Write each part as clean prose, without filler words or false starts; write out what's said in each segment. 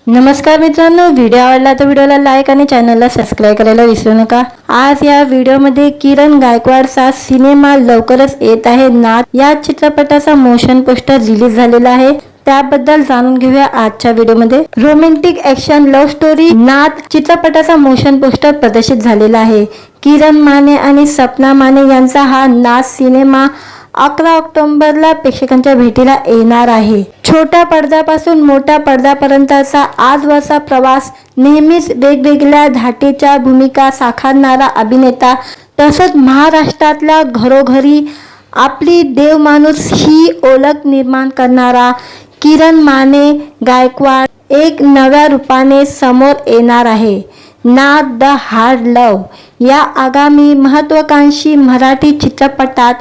नमस्कार मित्रांनो, व्हिडिओ आवडला तर व्हिडिओला लाईक आणि चॅनलला सबस्क्राईब करायला विसरू नका। आज या व्हिडिओमध्ये किरण गायकवाडचा सिनेमा लवकरच येत आहे नाथ या चित्रपटाचा मोशन पोस्टर रिलीज झालेला आहे, त्याबद्दल जाणून घेऊया आजच्या व्हिडिओमध्ये। रोमॅन्टिक ॲक्शन लव्ह स्टोरी नाथ चित्रपटाचा मोशन पोस्टर प्रदर्शित झालेला आहे। किरण माने आणि सपना माने यांचा हा नाथ सिनेमा 11 ऑक्टोबरला प्रेक्षकांच्या भेटीला येणार आहे। छोट्या पडद्यापासून मोठ्या पडद्यापर्यंतचा आजवरचा प्रवास, नेहमीच वेगवेगळ्या धाटीच्या भूमिका साकारणारा अभिनेता, तसंच महाराष्ट्रातल्या घरोघरी आपली देवमाणूस ही ओळख निर्माण करणारा किरण माने गायकवाड एक नव्या रूपाने समोर येणार आहे। नाथ द हार्ड लव्ह या आगामी महत्त्वाकांक्षी मराठी चित्रपटात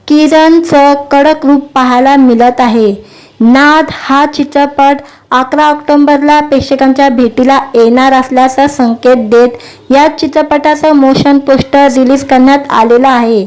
किरणचं कडक रूप पाहायला मिळत आहे। नाथ हा चित्रपट 11 ऑक्टोबरला प्रेक्षकांच्या भेटीला येणार असल्याचा संकेत देत या चित्रपटाचं मोशन पोस्टर रिलीज करण्यात आलेलं आहे।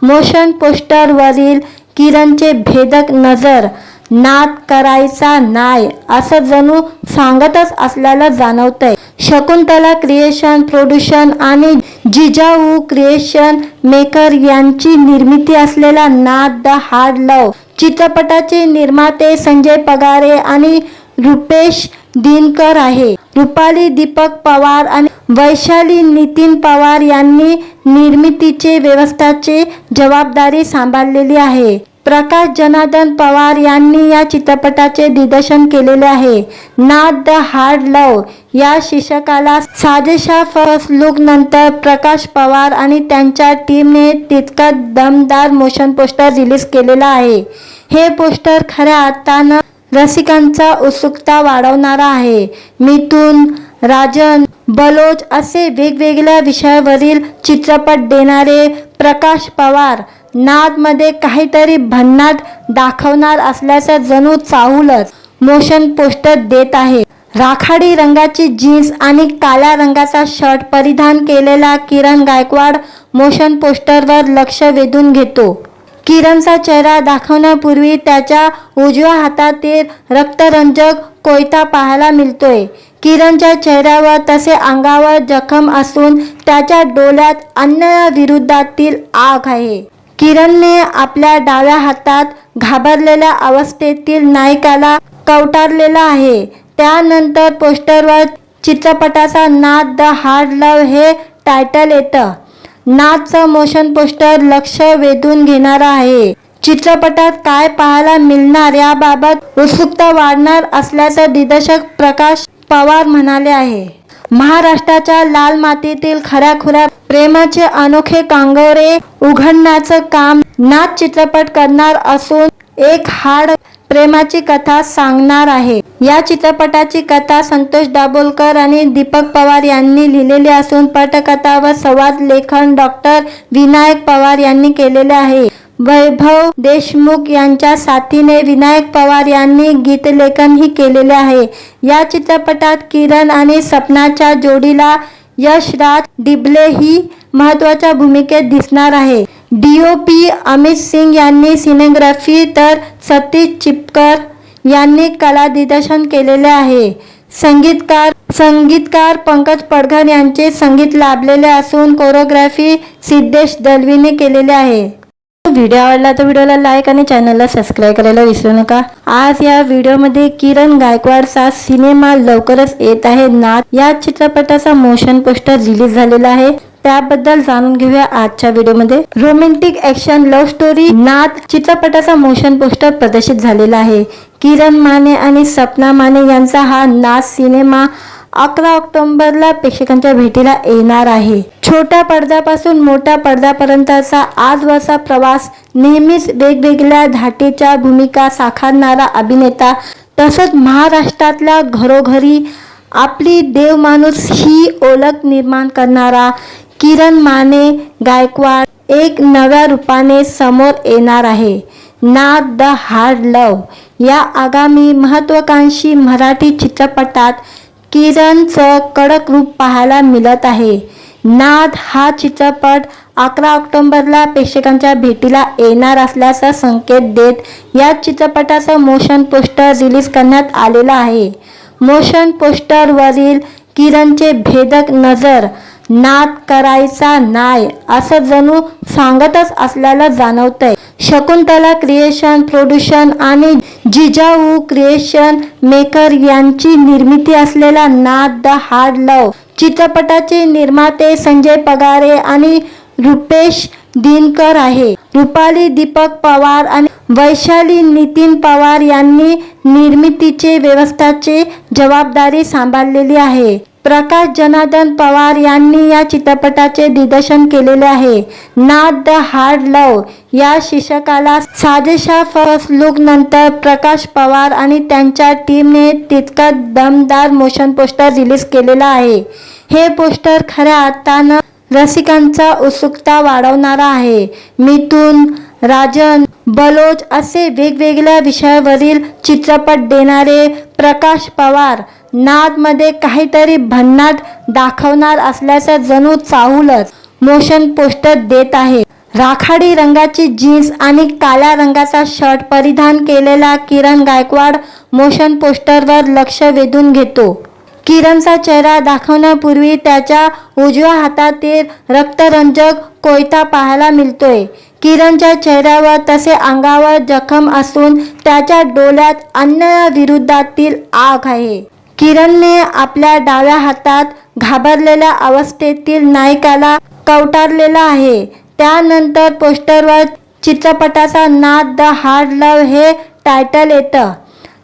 मोशन पोस्टरवरील किरणचे भेदक नजर नाथ करायचा नाय असं जणू सांगतच असल्याला जाणवतंय। शकुंतला क्रिएशन प्रोडक्शन आणि जिजाऊ क्रिएशन मेकर यांची निर्मिती असलेला नाथ द हार्ड लव्ह चित्रपटाचे निर्माते संजय पगारे आणि रुपेश दिनकर आहे। रुपाली दीपक पवार आणि वैशाली नितीन पवार यांनी निर्मितीचे व्यवस्थापनाची जबाबदारी सांभाळलेली आहे। प्रकाश जनार्दन पवार यांनी या चित्रपटाचे दिग्दर्शन केलेले आहे। नाथ द हार्ड लव्ह या शीर्षकाला साजेशा फर्स्ट लुक नंतर प्रकाश पवार आणि त्यांच्या टीमने तितका दमदार मोशन पोस्टर रिलीज केलेला आहे। हे पोस्टर खऱ्या अर्थानं रसिकांचा उत्सुकता वाढवणारा आहे। मिथुन, राजन, बलोच असे वेगवेगळ्या विषयावरील चित्रपट देणारे प्रकाश पवार नाथमध्ये काहीतरी भन्नाट दाखवणार असल्याचं जणू चाहूलच मोशन पोस्टर देत आहे। राखाडी रंगाची जीन्स आणि काळ्या रंगाचा शर्ट परिधान केलेला किरण गायकवाड मोशन पोस्टरवर लक्ष वेधून घेतो। किरणचा चेहरा दाखवण्यापूर्वी त्याच्या उजव्या हातातील रक्तरंजक कोयता पाहायला मिळतोय। किरणच्या चेहऱ्यावर तसे अंगावर जखम असून त्याच्या डोळ्यात अन्यायाविरोधातील आग आहे। किरणने आपल्या डाव्या हातात घाबरलेल्या अवस्थेतील नायकाला कवटारलेला आहे। त्यानंतर पोस्टरवर चित्रपटाचा नाथ द हार्ड लव्ह हे टायटल येतं। नाथचं मोशन पोस्टर लक्ष वेधून घेणारा आहे। चित्रपटात काय पाहायला मिळणार याबाबत उत्सुकता वाढणार असल्याचं दिग्दर्शक प्रकाश पवार म्हणाले आहे। महाराष्ट्राच्या लाल मातीतील खऱ्याखुऱ्या प्रेमाचे अनोखे कांगोरे उघडण्याचं काम नाथ चित्रपट करणार असून एक हार्ड प्रेमाची कथा सांगणार आहे। या चित्रपटाची कथा संतोष दाभोलकर आणि दीपक पवार यांनी लिहिलेली असून पटकथा व संवाद लेखन डॉक्टर विनायक पवार यांनी केलेले आहे। वैभव देशमुख यांच्या साथीने विनायक पवार यांनी गीतलेखनही केलेले आहे। या चित्रपटात किरण आणि सपनाच्या जोडीला यशराज डिबले ही महत्त्वाच्या भूमिकेत दिसणार आहे। DOP अमित सिंग यांनी सिनेग्राफी तर सतीश चिपकर यांनी कला दिग्दर्शन केलेले आहे। संगीतकार पंकज पडघर यांचे संगीत लाभलेले असून कोरिओग्राफी सिद्धेश दलवीने केलेले आहे। व्हिडिओ आवडला तर व्हिडिओला लाईक आणि चॅनलला सबस्क्राईब करायला विसरू नका। आज या व्हिडिओमध्ये किरण गायकवाडचा सिनेमा लवकरच येत आहे नाथ या चित्रपटाचा मोशन पोस्टर रिलीज झालेला आहे, त्याबद्दल जाणून घेऊया आजच्या व्हिडिओमध्ये। रोमॅन्टिक ॲक्शन लव्ह स्टोरी नाथ चित्रपटाचा मोशन पोस्टर प्रदर्शित झालेला आहे। किरण माने आणि सपना माने यांचा हा नाथ सिनेमा 11 ऑक्टोबरला प्रेक्षकांच्या भेटीला येणार आहे। छोट्या पडद्यापासून मोठ्या पडद्यापर्यंतचा आजवरचा प्रवास, नेहमीच वेगवेगळ्या धाटीच्या भूमिका साकारणारा अभिनेता, तसंच महाराष्ट्रातल्या घरोघरी आपली देवमाणूस ही ओळख निर्माण करणारा किरण माने गायकवाड एक नव्या रूपाने समोर येणार आहे। नाथ द हार्ड लव्ह या आगामी महत्त्वाकांक्षी मराठी चित्रपटात किरणचं कडक रूप पाहायला मिळत आहे। नाथ हा चित्रपट 11 ऑक्टोबरला प्रेक्षकांच्या भेटीला येणार असल्याचा संकेत देत या चित्रपटाचं मोशन पोस्टर रिलीज करण्यात आलेलं आहे। मोशन पोस्टरवरील किरणचे भेदक नजर, नाद करायचा नाय असं जणू सांगतच असल्याला जाणवतंय. शकुंतला क्रिएशन प्रोड्युशन आणि जिजाऊ क्रिएशन मेकर यांची निर्मिती असलेला नाद द हार्ड लव्ह चित्रपटाचे निर्माते संजय पगारे आणि रुपेश दिनकर आहे. रुपाली दीपक पवार आणि वैशाली नितीन पवार यांनी निर्मितीचे व्यवस्थाची जबाबदारी सांभाळलेली आहे. प्रकाश जनार्दन पवार यांनी या चित्रपटाचे दिग्दर्शन केलेले आहे. नाद द हार्ड लव्ह या शीर्षकाला साजेशा फर्स्ट लुक नंतर प्रकाश पवार आणि त्यांच्या टीमने तितका दमदार मोशन पोस्टर रिलीज केलेला आहे. हे पोस्टर खऱ्या अर्थानं रसिकांचा उत्सुकता वाढवणारा आहे. मिथुन, राजन, बलोच असे वेगवेगळ्या विषयावरील चित्रपट देणारे प्रकाश पवार नादमध्ये काहीतरी भन्नाट दाखवणार असल्याचं जणू चाहूलच मोशन पोस्टर देत आहे. राखाडी रंगाची जीन्स आणि काळ्या रंगाचा शर्ट परिधान केलेला किरण गायकवाड मोशन पोस्टरवर लक्ष वेधून घेतो. किरणचा चेहरा दाखवण्यापूर्वी त्याच्या उजव्या हातातील रक्तरंजक कोयता पाहायला मिळतोय. किरणच्या चेहऱ्यावर तसे अंगावर जखम असून त्याच्या डोळ्यात अन्यायाविरोधातील आग आहे. किरणने आपल्या डाव्या हातात घाबरलेल्या अवस्थेतील नायकाला कवटारलेला आहे. त्यानंतर पोस्टरवर चित्रपटाचा नाद द हार्ड लव्ह हे टायटल येतं.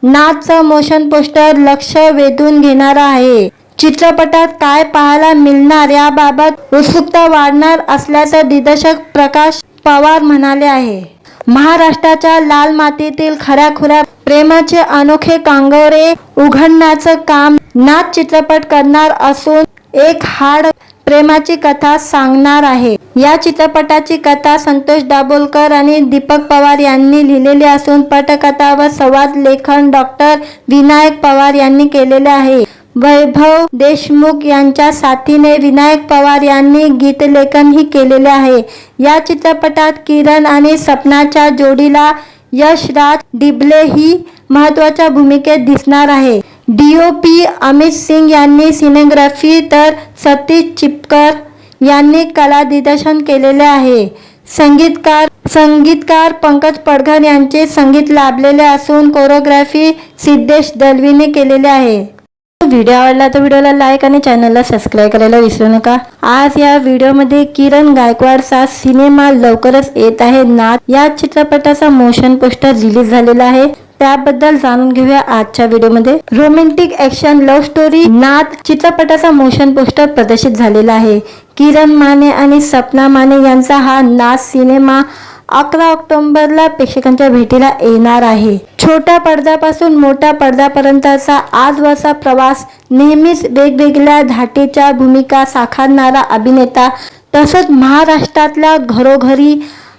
नादचं मोशन पोस्टर लक्ष वेधून घेणारं आहे. चित्रपटात काय पाहायला मिळणार याबाबत उत्सुकता वाढणार असल्याचं दिग्दर्शक प्रकाश पवार म्हणाले आहे. महाराष्ट्राच्या लाल मातीतील खऱ्याखुऱ्या प्रेमाचे अनोखे कांगोरे उघडण्याचं काम नाद चित्रपट करणार असून एक हार्ड प्रेमाची कथा सांगणार आहे. या चित्रपटाची कथा संतोष दाभोलकर आणि दीपक पवार यांनी लिहिलेली असून पटकथा व संवाद लेखन डॉक्टर विनायक पवार यांनी केलेले आहे. वैभव देशमुख यांच्या साथीने विनायक पवार यांनी गीतलेखनही केलेले आहे. या चित्रपटात किरण आणि सपनाच्या जोडीला यशराज डिबले ही महत्त्वाच्या भूमिकेत दिसणार आहे. DOP अमित सिंग यांनी सिनेग्राफी तर सतीश चिपकर यांनी कला दिग्दर्शन केलेले आहे. संगीतकार पंकज पडघर यांचे संगीत लाभलेले असून कोरिओग्राफी सिद्धेश दलवीने केलेले आहे. व्हिडिओ आवडला तर व्हिडिओला लाईक आणि चॅनलला सबस्क्राईब करायला विसरू नका. आज या व्हिडिओमध्ये किरण गायकवाडचा सिनेमा लवकरच येत आहे नाद या चित्रपटाचा मोशन पोस्टर रिलीज झालेला आहे. त्याबद्दल जाणून घेऊया आजच्या व्हिडिओमध्ये. रोमॅन्टिक ॲक्शन लव्ह स्टोरी नाद चित्रपटाचा मोशन पोस्टर प्रदर्शित झालेला आहे. किरण माने आणि सपना माने यांचा हा नाद सिनेमा 11 ऑक्टोबरला प्रेक्षकांच्या भेटीला येणार आहे. छोट्या पडद्यापासून मोठ्या पडद्यापर्यंतचा आजवरचा प्रवास नेहमीच वेगवेगळ्या धाटीच्या भूमिका साकारणारा अभिनेता तसंच महाराष्ट्रातल्या घरोघरी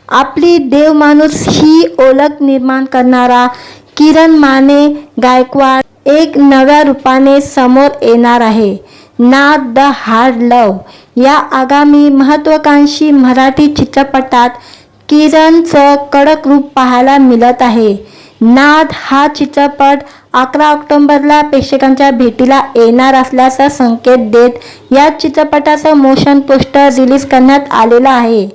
आपली देवमाणूस ही ओळख निर्माण करणारा किरण माने गायकवाड एक नव्या रूपाने समोर येणार आहे. नाद द हार्ड लव्ह या आगामी महत्त्वाकांक्षी मराठी चित्रपटात किरणचं कडक रूप पाहायला मिळत आहे. नाद हा चित्रपट 11 ऑक्टोबरला प्रेक्षकांच्या भेटीला येणार असल्याचा संकेत देत या चित्रपटाचं मोशन पोस्टर रिलीज करण्यात आलेलं आहे.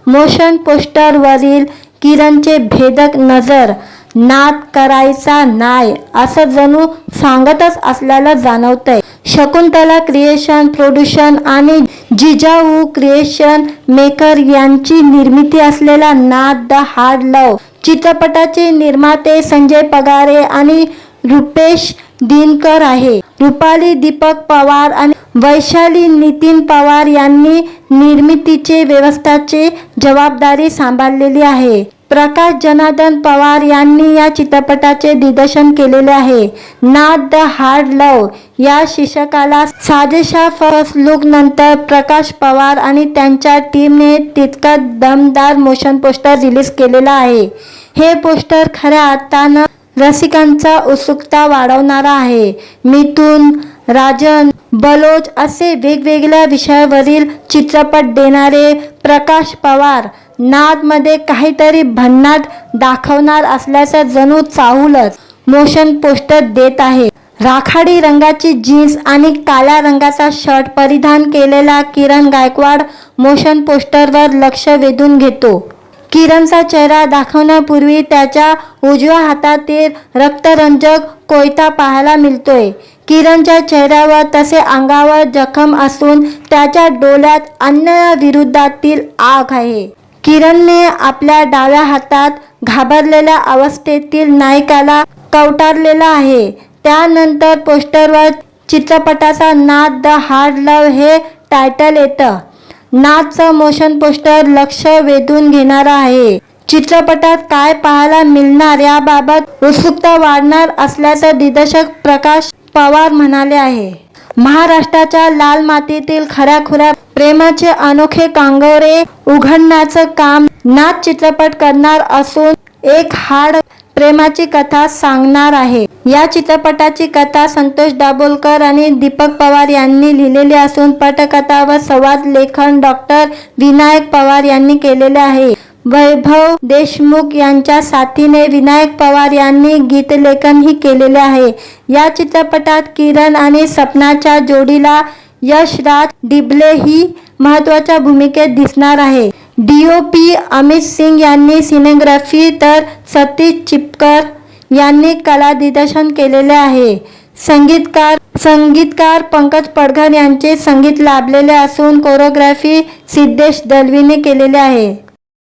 मोशन पोस्टरवरील किरणचे भेदक नजर, नाद करायचा नाय असं जणू सांगतच असल्याला जाणवतंय. शकुंतला क्रिएशन प्रोड्युशन आणि जिजाऊ क्रिएशन मेकर यांची निर्मिती असलेला नाद द हार्ड लव्ह चित्रपटाचे निर्माते संजय पगारे आणि रुपेश दिनकर आहे. रुपाली दीपक पवार आणि वैशाली नितीन पवार यांनी निर्मितीचे व्यवस्थाची जबाबदारी सांभाळलेली आहे. प्रकाश जनार्दन पवार यांनी या चित्रपटाचे दिग्दर्शन केलेले आहे. नाद द हार्ड लव्ह या शीर्षकाला साजेशा फर्स्ट लुक नंतर प्रकाश पवार आणि त्यांच्या टीमने तितका दमदार मोशन पोस्टर रिलीज केलेला आहे. हे पोस्टर खऱ्या अर्थानं रसिकांचा उत्सुकता वाढवणारा आहे. मिथुन, राजन, बलोच असे वेगवेगळ्या विषयावरील चित्रपट देणारे प्रकाश पवार नादमध्ये काहीतरी भन्नाट दाखवणार असल्याचं जणू चाहूलच मोशन पोस्टर देत आहे. राखाडी रंगाची जीन्स आणि काळ्या रंगाचा शर्ट परिधान केलेला किरण गायकवाड मोशन पोस्टरवर लक्ष वेधून घेतो. किरणचा चेहरा दाखवण्यापूर्वी त्याच्या उजव्या हातातील रक्तरंजक कोयता पाहायला मिळतोय. किरणच्या चेहऱ्यावर तसे अंगावर जखम असून त्याच्या डोळ्यात अन्यायाविरोधातील आग आहे. किरणने आपल्या डाव्या हातात घाबरलेल्या अवस्थेतील नायकाला कवटारलेला आहे. त्यानंतर पोस्टरवर चित्रपटाचा नाद द हार्ड लव्ह हे टायटल येतं. नादचं मोशन पोस्टर लक्ष वेधून घेणारं आहे. चित्रपटात काय पाहायला मिळणार याबाबत उत्सुकता वाढणार असल्याचं दिग्दर्शक प्रकाश पवार म्हणाले आहे. महाराष्ट्राच्या लाल मातीतील खऱ्याखुऱ्या प्रेमाचे अनोखे कांगोरे उघडण्याचं काम नाद चित्रपट करणार असून एक हार्ड प्रेमाची कथा सांगणार आहे. या चित्रपटाची कथा संतोष दाभोलकर आणि दीपक पवार यांनी लिहिलेली असून पटकथा व संवाद लेखन डॉक्टर विनायक पवार यांनी केलेले आहे. वैभव देशमुख यांच्या साथीने विनायक पवार यांनी गीतलेखनही केलेले आहे. या चित्रपटात किरण आणि सपनाच्या जोडीला यशराज डिबले ही महत्त्वाच्या भूमिकेत दिसणार आहे. DOP अमित सिंग यांनी सिनेग्राफी तर सतीश चिपकर यांनी कला दिग्दर्शन केलेले आहे. संगीतकार पंकज पडघर यांचे संगीत लाभलेले असून कोरिओग्राफी सिद्धेश दलवीने केलेले आहे.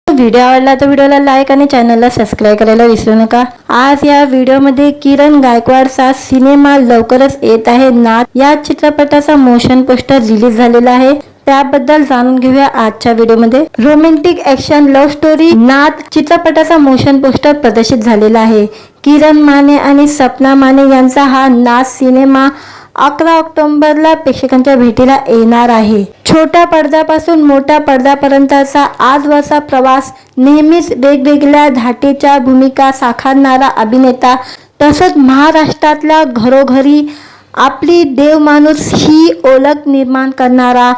व्हिडिओ आवडला तर व्हिडिओला लाईक आणि चॅनलला सबस्क्राईब करायला विसरू नका. आज या व्हिडिओमध्ये किरण गायकवाडचा सिनेमा लवकरच येत आहे नाद या चित्रपटाचा मोशन पोस्टर रिलीज झालेला आहे. त्याबद्दल जाणून घेऊया आजच्या व्हिडिओमध्ये. रोमॅन्टिक ॲक्शन लव्ह स्टोरी नाद चित्रपटाचा मोशन पोस्टर प्रदर्शित झालेला आहे. किरण माने आणि सपना माने यांचा हा नाद सिनेमा 11 ऑक्टोबरला प्रेक्षकांच्या भेटीला येणार आहे. छोट्या पडद्यापासून मोठ्या पडद्यापर्यंतचा आजवरचा प्रवास नेहमीच वेगवेगळ्या धाटीच्या भूमिका साकारणारा अभिनेता तसंच महाराष्ट्रातल्या घरोघरी आपली देवमाणूस ही ओळख निर्माण करणारा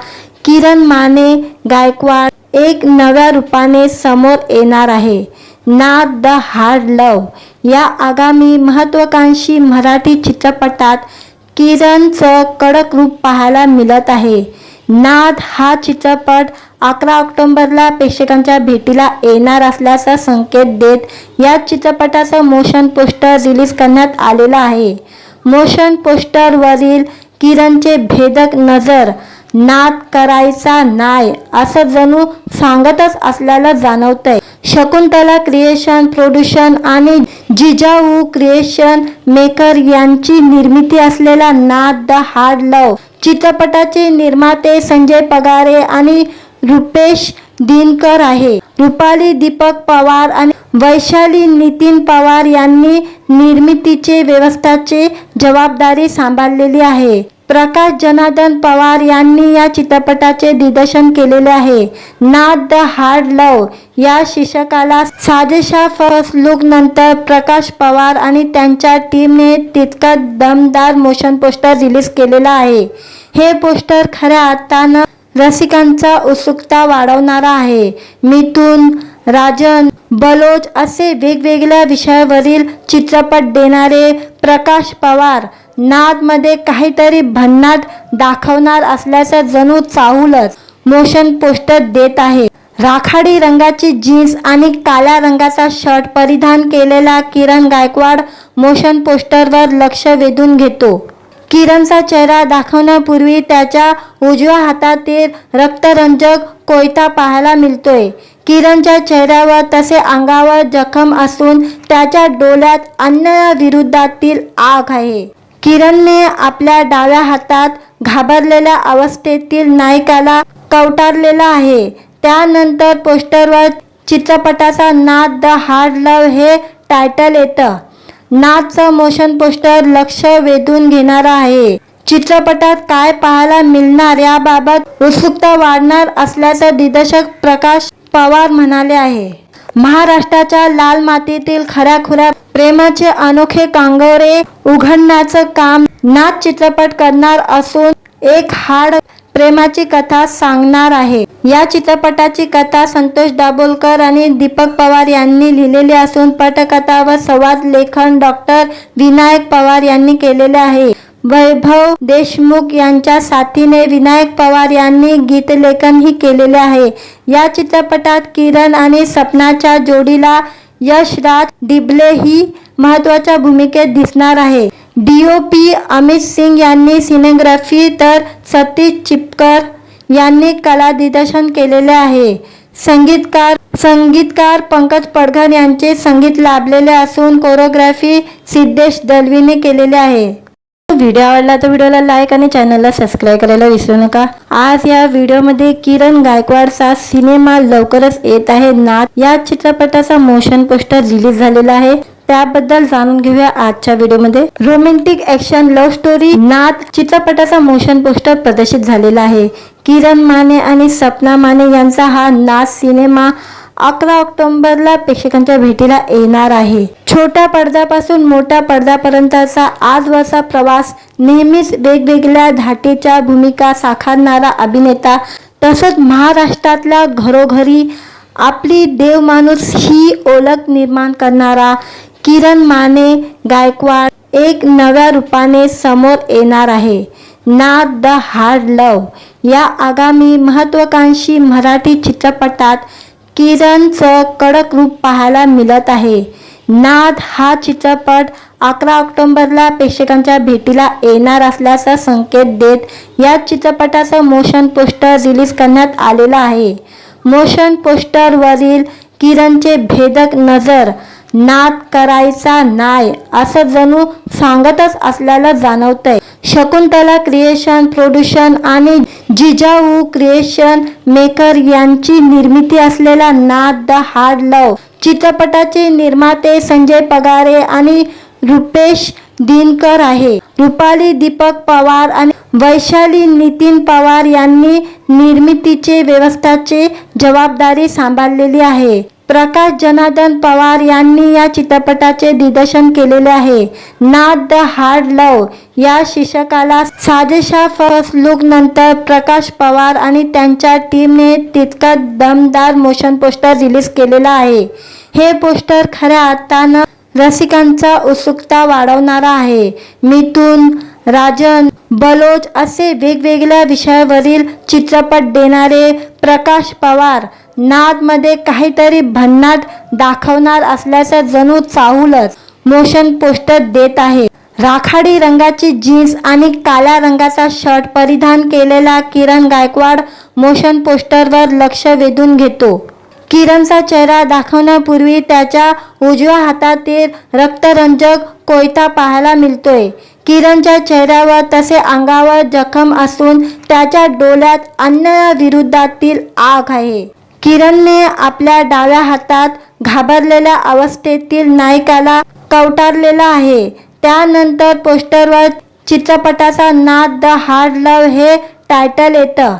किरण माने गायकवाड एक नव्या रूपाने समोर येणार आहे. नाद द हार्ड लव्ह या आगामी महत्त्वाकांक्षी मराठी चित्रपटात किरणचं कडक रूप पाहायला मिळत आहे. नाद हा चित्रपट 11 ऑक्टोबरला प्रेक्षकांच्या भेटीला येणार असल्याचा संकेत देत या चित्रपटाचं मोशन पोस्टर रिलीज करण्यात आलेलं आहे. मोशन पोस्टरवरील किरणचे भेदक नजर नाद करायचा नाय असं जणू सांगतच असल्याला जाणवतंय. शकुंतला क्रिएशन प्रोड्युशन आणि जिजाऊ क्रिएशन मेकर यांची निर्मिती असलेला नाद द हार्ड लव्ह चित्रपटाचे निर्माते संजय पगारे आणि रुपेश दिनकर आहे. रुपाली दीपक पवार आणि वैशाली नितीन पवार यांनी निर्मितीचे व्यवस्थाची जबाबदारी सांभाळलेली आहे. प्रकाश जनार्दन पवार यांनी या चित्रपटाचे दिग्दर्शन केलेले आहे. नाद द हार्ड लव्ह या शीर्षकाला साजेशा फर्स्ट लुक नंतर प्रकाश पवार आणि त्यांच्या टीमने तितका दमदार मोशन पोस्टर रिलीज केलेला आहे. हे पोस्टर खऱ्या अर्थानं रसिकांचा उत्सुकता वाढवणारा आहे. मिथुन, राजन, बलोच असे वेगवेगळ्या विषयावरील चित्रपट देणारे प्रकाश पवार नादमध्ये काहीतरी भन्नाट दाखवणार असल्याचं जणू चाहूलच मोशन पोस्टर देत आहे. राखाडी रंगाची जीन्स आणि काळ्या रंगाचा शर्ट परिधान केलेला किरण गायकवाड मोशन पोस्टरवर लक्ष वेधून घेतो. किरणचा चेहरा दाखवण्यापूर्वी त्याच्या उजव्या हातातील रक्तरंजक कोयता पाहायला मिळतोय. किरणच्या चेहऱ्यावर तसे अंगावर जखम असून त्याच्या डोळ्यात अन्यायाविरोधातील आग आहे. किरणने आपल्या डाव्या हातात घाबरलेल्या अवस्थेतील नायकाला कवटारलेला आहे. त्यानंतर पोस्टरवर चित्रपटाचा नाद द हार्ड लव्ह हे टायटल येतं. नादचं मोशन पोस्टर लक्ष वेधून घेणारं आहे. चित्रपटात काय पाहायला मिळणार याबाबत उत्सुकता वाढणार असल्याचं दिग्दर्शक प्रकाश पवार म्हणाले आहे. महाराष्ट्राच्या लाल मातीतील खऱ्याखुऱ्या प्रेमाचे अनोखे कांगोरे उघडण्याचं काम नाद चित्रपट करणार असून एक हार्ड प्रेमाची कथा सांगणार आहे। या चित्रपटाची कथा संतोष दाभोलकर आणि दीपक पवार यांनी लिहिलेली असून पटकथा व संवाद लेखन डॉक्टर विनायक पवार यांनी केलेले आहे। वैभव देशमुख यांच्या साथीने विनायक पवार यांनी गीतलेखनही केलेले आहे। या चित्रपटात किरण आणि सपनाच्या जोडीला यशराज डिबले ही महत्त्वाच्या भूमिकेत दिसणार आहे। DOP अमित सिंग यांनी सिनेग्राफी तर सतीश चिपकर यांनी कला दिग्दर्शन केलेले आहे। संगीतकार पंकज पडघर यांचे संगीत लाभलेले असून कोरिओग्राफी सिद्धेश दलवीने केलेले आहे। व्हिडिओ आवडला तर व्हिडिओला लाईक आणि चॅनलला सबस्क्राईब करायला विसरू नका। आज या व्हिडिओमध्ये किरण गायकवाडचा सिनेमा लवकरच येत आहे नाथ या चित्रपटाचा मोशन पोस्टर रिलीज झालेला आहे, त्याबद्दल जाणून घेऊया आजच्या व्हिडिओमध्ये। रोमॅन्टिक ऍक्शन लव्ह स्टोरी नाथ चित्रपटाचा मोशन पोस्टर प्रदर्शित झालेला आहे। किरण माने आणि सपना माने यांचा हा नाथ सिनेमा 11 ऑक्टोबरला प्रेक्षकांच्या भेटीला येणार आहे। छोट्या पडद्यापासून मोठ्या पडद्यापर्यंतचा आजवरचा प्रवास, नेहमीच वेगवेगळ्या धाटीच्या भूमिका साकारणारा अभिनेता, तसंच महाराष्ट्रातल्या घरोघरी आपली देवमाणूस ही ओळख निर्माण करणारा किरण माने गायकवाड एक नव्या रूपाने समोर येणार आहे। नाथ द हार्ड लव्ह या आगामी महत्त्वाकांक्षी मराठी चित्रपटात किरणचं कडक रूप पाहायला मिळत आहे। नाथ हा चित्रपट 11 ऑक्टोबरला प्रेक्षकांच्या भेटीला येणार असल्याचा संकेत देत या चित्रपटाचं मोशन पोस्टर रिलीज करण्यात आलेलं आहे। मोशन पोस्टरवरील किरणचे भेदक नजर नाथ करायचा नाय असं जणू सांगतच असल्याला जाणवतंय। शकुंतला क्रिएशन प्रोड्युशन आणि जिजाऊ क्रिएशन मेकर यांची निर्मिती असलेला नाथ द हार्ड लव्ह चित्रपटाचे निर्माते संजय पगारे आणि रुपेश दिनकर आहे। रुपाली दीपक पवार आणि वैशाली नितीन पवार यांनी निर्मितीचे व्यवस्थापनाची जबाबदारी सांभाळलेली आहे। प्रकाश जनार्दन पवार यांनी या चित्रपटाचे दिग्दर्शन केलेले आहे। नाथ द हार्ड लव्ह या शीर्षकाला साजेशा फर्स्ट लुक नंतर प्रकाश पवार आणि त्यांच्या टीमने तितका दमदार मोशन पोस्टर रिलीज केलेला आहे। हे पोस्टर खऱ्या अर्थानं रसिकांचा उत्सुकता वाढवणारा आहे। मिथुन, राजन, बलोच असे वेगवेगळ्या विषयावरील चित्रपट देणारे प्रकाश पवार नाथमध्ये काहीतरी भन्नाट दाखवणार असल्याचं जणू चाहूलच मोशन पोस्टर देत आहे। राखाडी रंगाची जीन्स आणि काळ्या रंगाचा शर्ट परिधान केलेला किरण गायकवाड मोशन पोस्टरवर लक्ष वेधून घेतो। किरणचा चेहरा दाखवण्यापूर्वी त्याच्या उजव्या हातातील रक्तरंजक कोयता पाहायला मिळतोय। किरणच्या चेहऱ्यावर तसे अंगावर जखम असून त्याच्या डोळ्यात अन्यायाविरोधातील आग आहे। किरणने आपल्या डाव्या हातात घाबरलेल्या अवस्थेतील नायकाला कवटारलेला आहे। त्यानंतर पोस्टरवर चित्रपटाचा नाथ द हार्ड लव्ह हे टायटल येतं।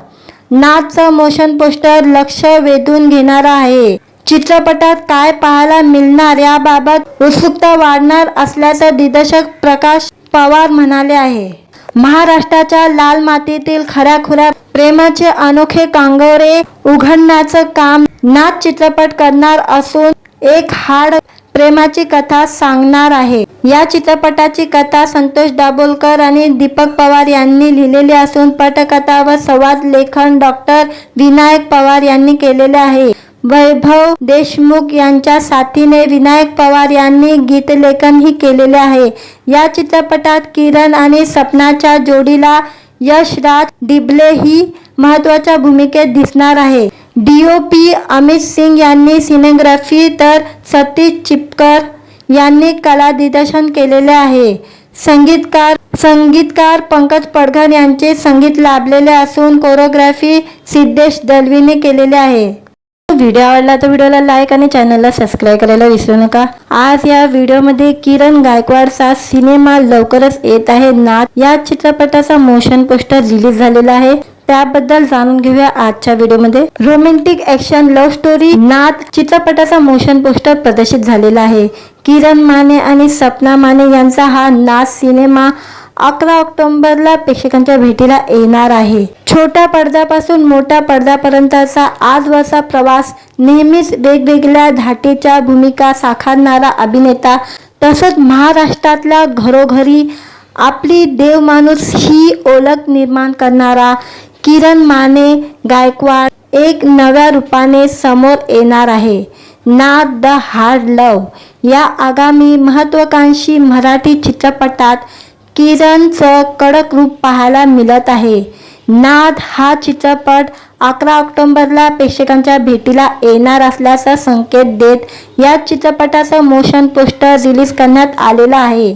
नाथचं मोशन पोस्टर लक्ष वेधून घेणारा आहे। चित्रपटात काय पाहायला मिळणार याबाबत उत्सुकता वाढणार असल्याचं दिग्दर्शक प्रकाश पवार म्हणाले आहे। महाराष्ट्राच्या लाल मातीतील खऱ्याखुऱ्या प्रेमाचे अनोखे कांगोरे उघडण्याचं काम नाथ चित्रपट करणार असून एक हार्ड प्रेमाची कथा सांगणार आहे। या चित्रपटाची कथा संतोष दाभोलकर आणि दीपक पवार यांनी लिहिलेली असून पटकथा व संवाद लेखन डॉक्टर विनायक पवार यांनी केलेले आहे। वैभव देशमुख यांच्या साथीने विनायक पवार यांनी गीतलेखनही केलेले आहे। या चित्रपटात किरण आणि सपनाच्या जोडीला यशराज डिबले ही महत्त्वाच्या भूमिकेत दिसणार आहे। DOP अमित सिंग यांनी सिनेग्राफी तर सतीश चिपकर यांनी कला दिग्दर्शन केलेले आहे। संगीतकार पंकज पडघर यांचे संगीत लाभलेले असून कोरिओग्राफी सिद्धेश दलवीने केलेले आहे। व्हिडिओ आवडला तर व्हिडिओला लाईक आणि चॅनलला सबस्क्राईब करायला विसरू नका। आज या व्हिडिओमध्ये किरण गायकवाडचा सिनेमा लवकरच येत आहे नाथ या चित्रपटाचा मोशन पोस्टर रिलीज झालेला आहे, त्याबद्दल जाणून घेऊया आजच्या व्हिडिओमध्ये। रोमॅन्टिक ऍक्शन लव्ह स्टोरी नाथ चित्रपटाचा मोशन पोस्टर प्रदर्शित झालेला आहे। किरण माने आणि सपना माने यांचा हा नाथ सिनेमा 11 ऑक्टोबरला प्रेक्षकांच्या भेटीला येणार आहे. छोट्या पडद्यापासून मोठ्या पडद्यापर्यंतचा आजवरचा प्रवास, नेहमीच वेगवेगळ्या धाटीच्या भूमिका साकारणारा अभिनेता, तसंच महाराष्ट्रातल्या घरोघरी आपली देवमाणूस ही ओळख निर्माण करणारा किरण माने गायकवाड एक नव्या रूपाने समोर येणार आहे. नाद द हार्ड लव्ह या आगामी महत्त्वाकांक्षी मराठी चित्रपटात किरणचं कडक रूप पाहायला मिळत आहे. नाद हा चित्रपट 11 ऑक्टोबरला प्रेक्षकांच्या भेटीला येणार असल्याचा संकेत देत या चित्रपटाचं मोशन पोस्टर रिलीज करण्यात आलेलं आहे.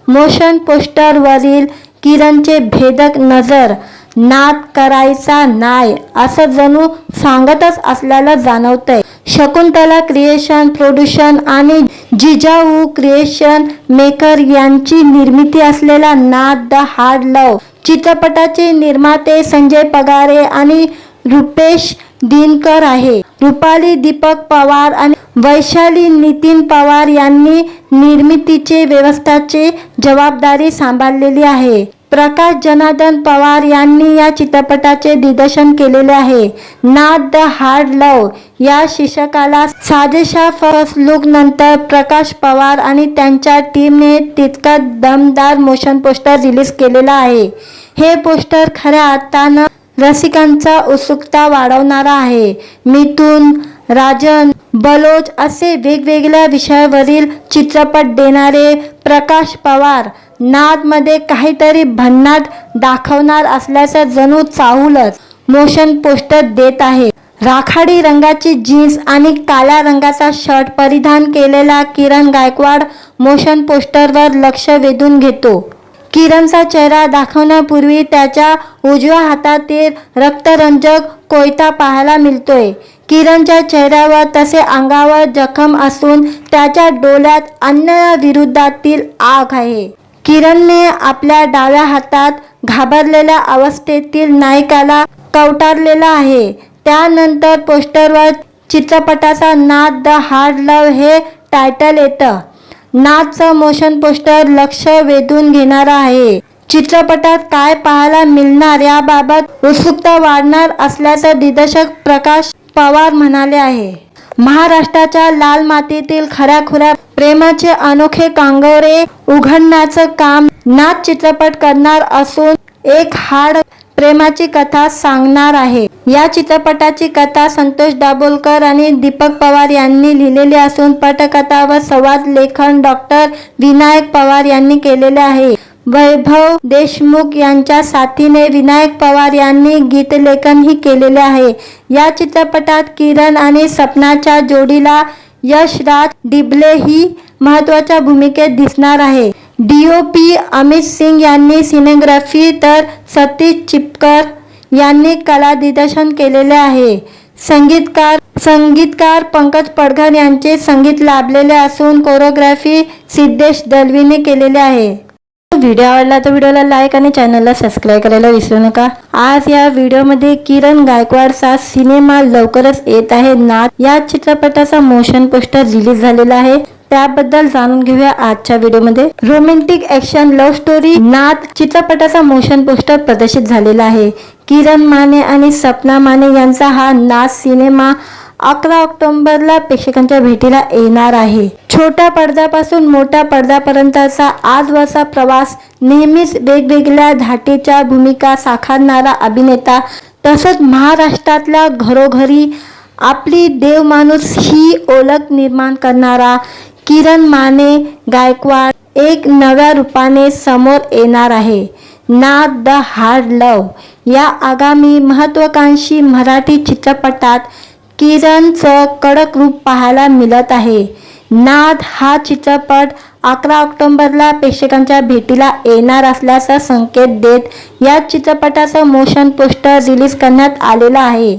मोशन पोस्टरवरील किरणचे भेदक नजर नाद करायचा नाही असं जणू सांगतच असल्याला जाणवतंय. शकुंतला क्रिएशन प्रोड्युशन आणि जिजाऊ क्रिएशन मेकर यांची निर्मिती असलेला नाद द हार्ड लव्ह चित्रपटाचे निर्माते संजय पगारे आणि रुपेश दिनकर आहे. रुपाली दीपक पवार आणि वैशाली नितीन पवार यांनी निर्मितीचे व्यवस्थाची जबाबदारी सांभाळलेली आहे. प्रकाश जनार्दन पवार यांनी या चित्रपटाचे दिग्दर्शन केलेले आहे. नाद द हार्ड लव्ह या शीर्षकाला साजेशा फर्स्ट लुक नंतर प्रकाश पवार आणि त्यांच्या टीमने तितका दमदार मोशन पोस्टर रिलीज केलेला आहे. हे पोस्टर खऱ्या अर्थानं रसिकांचा उत्सुकता वाढवणारा आहे. मिथुन, राजन, बलोच असे वेगवेगळ्या विषयावरील चित्रपट देणारे प्रकाश पवार नादमध्ये काहीतरी भन्नाट दाखवणार असल्याचं जणू चाहूलच मोशन पोस्टर देत आहे. राखाडी रंगाची जीन्स आणि काळ्या रंगाचा शर्ट परिधान केलेला किरण गायकवाड मोशन पोस्टरवर लक्ष वेधून घेतो. किरणचा चेहरा दाखवण्यापूर्वी त्याच्या उजव्या हातातील रक्तरंजक कोयता पाहायला मिळतोय. किरणच्या चेहऱ्यावर तसे अंगावर जखम असून त्याच्या डोळ्यात अन्यायाविरोधातील आग आहे. किरणने आपल्या डाव्या हातात घाबरलेल्या अवस्थेतील नायकाला कवटारलेला आहे. त्यानंतर पोस्टरवर चित्रपटाचा नाद द हार्ड लव्ह हे टायटल येतं. नादचं मोशन पोस्टर लक्ष वेधून घेणारं आहे. चित्रपटात काय पाहायला मिळणार याबाबत उत्सुकता वाढणार असल्याचं दिग्दर्शक प्रकाश पवार म्हणाले आहे. महाराष्ट्राच्या लाल मातीतील खऱ्याखुऱ्या प्रेमाचे अनोखे कांगोरे उघडण्याचं काम नाद चित्रपट करणार असून एक हार्ड प्रेमाची कथा सांगणार आहे. या चित्रपटाची कथा संतोष दाभोलकर आणि दीपक पवार यांनी लिहिलेली असून पटकथा व संवाद लेखन डॉक्टर विनायक पवार यांनी केलेले आहे. वैभव देशमुख यांच्या साथीने विनायक पवार यांनी गीतलेखनही केलेले आहे. या चित्रपटात किरण आणि सपनाच्या जोडीला यशराज डिबले ही महत्त्वाच्या भूमिकेत दिसणार आहे. DOP अमित सिंग यांनी सिनेग्राफी तर सतीश चिपकर यांनी कला दिग्दर्शन केलेले आहे. संगीतकार पंकज पडघर यांचे संगीत लाभलेले असून कोरिओग्राफी सिद्धेश दलवीने केलेले आहे. व्हिडिओ आवडला तर व्हिडिओला लाईक आणि चॅनलला सबस्क्राईब करायला विसरू नका. आज या व्हिडिओमध्ये किरण गायकवाडचा सिनेमा लवकरच येत आहे नाद या चित्रपटाचा मोशन पोस्टर रिलीज झालेला आहे. त्याबद्दल जाणून घेऊया आजच्या व्हिडिओमध्ये. रोमॅन्टिक ॲक्शन लव्ह स्टोरी नाद चित्रपटाचा मोशन पोस्टर प्रदर्शित झालेला आहे. किरण माने आणि सपना माने यांचा हा नाद सिनेमा 11 ऑक्टोबरला प्रेक्षकांच्या भेटीला येणार आहे. छोट्या पडद्यापासून मोठ्या पडद्यापर्यंतचा आजवरचा प्रवास, नेहमीच वेगवेगळ्या धाटीच्या भूमिका साकारणारा अभिनेता, तसंच महाराष्ट्रातल्या घरोघरी आपली देवमाणूस ही ओळख निर्माण करणारा किरण माने गायकवाड एक नव्या रूपाने समोर येणार आहे. नाद द हार्ड लव्ह या आगामी महत्त्वाकांक्षी मराठी चित्रपटात किरणचं कडक रूप पाहायला मिळत आहे. नाद हा चित्रपट 11 ऑक्टोबरला प्रेक्षकांच्या भेटीला येणार असल्याचा संकेत देत या चित्रपटाचं मोशन पोस्टर रिलीज करण्यात आलेलं आहे.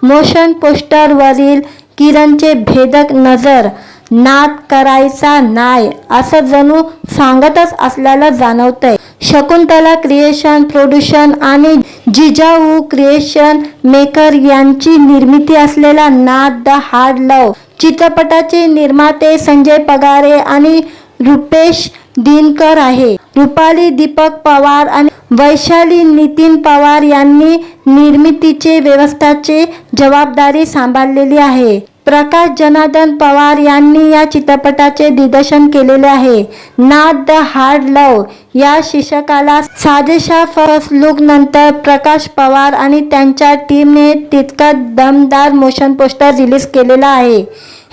मोशन पोस्टरवरील किरणचे भेदक नजर नाद करायचा नाही असं जणू सांगतच असल्याला जाणवतंय. शकुंतला क्रिएशन प्रोड्युशन आणि जिजाऊ क्रिएशन मेकर यांची निर्मिती असलेला नाद द हार्ड लव्ह चित्रपटाचे निर्माते संजय पगारे आणि रुपेश दिनकर आहे. रुपाली दीपक पवार आणि वैशाली नितीन पवार यांनी निर्मितीचे व्यवस्थापनाची जबाबदारी सांभाळलेली आहे. प्रकाश जनार्दन पवार यांनी या चित्रपटाचे दिग्दर्शन केलेले आहे. नाद द हार्ड लव्ह या शीर्षकाला साजेशा फर्स्ट लुक नंतर प्रकाश पवार आणि त्यांच्या टीमने तितका दमदार मोशन पोस्टर रिलीज केलेला आहे.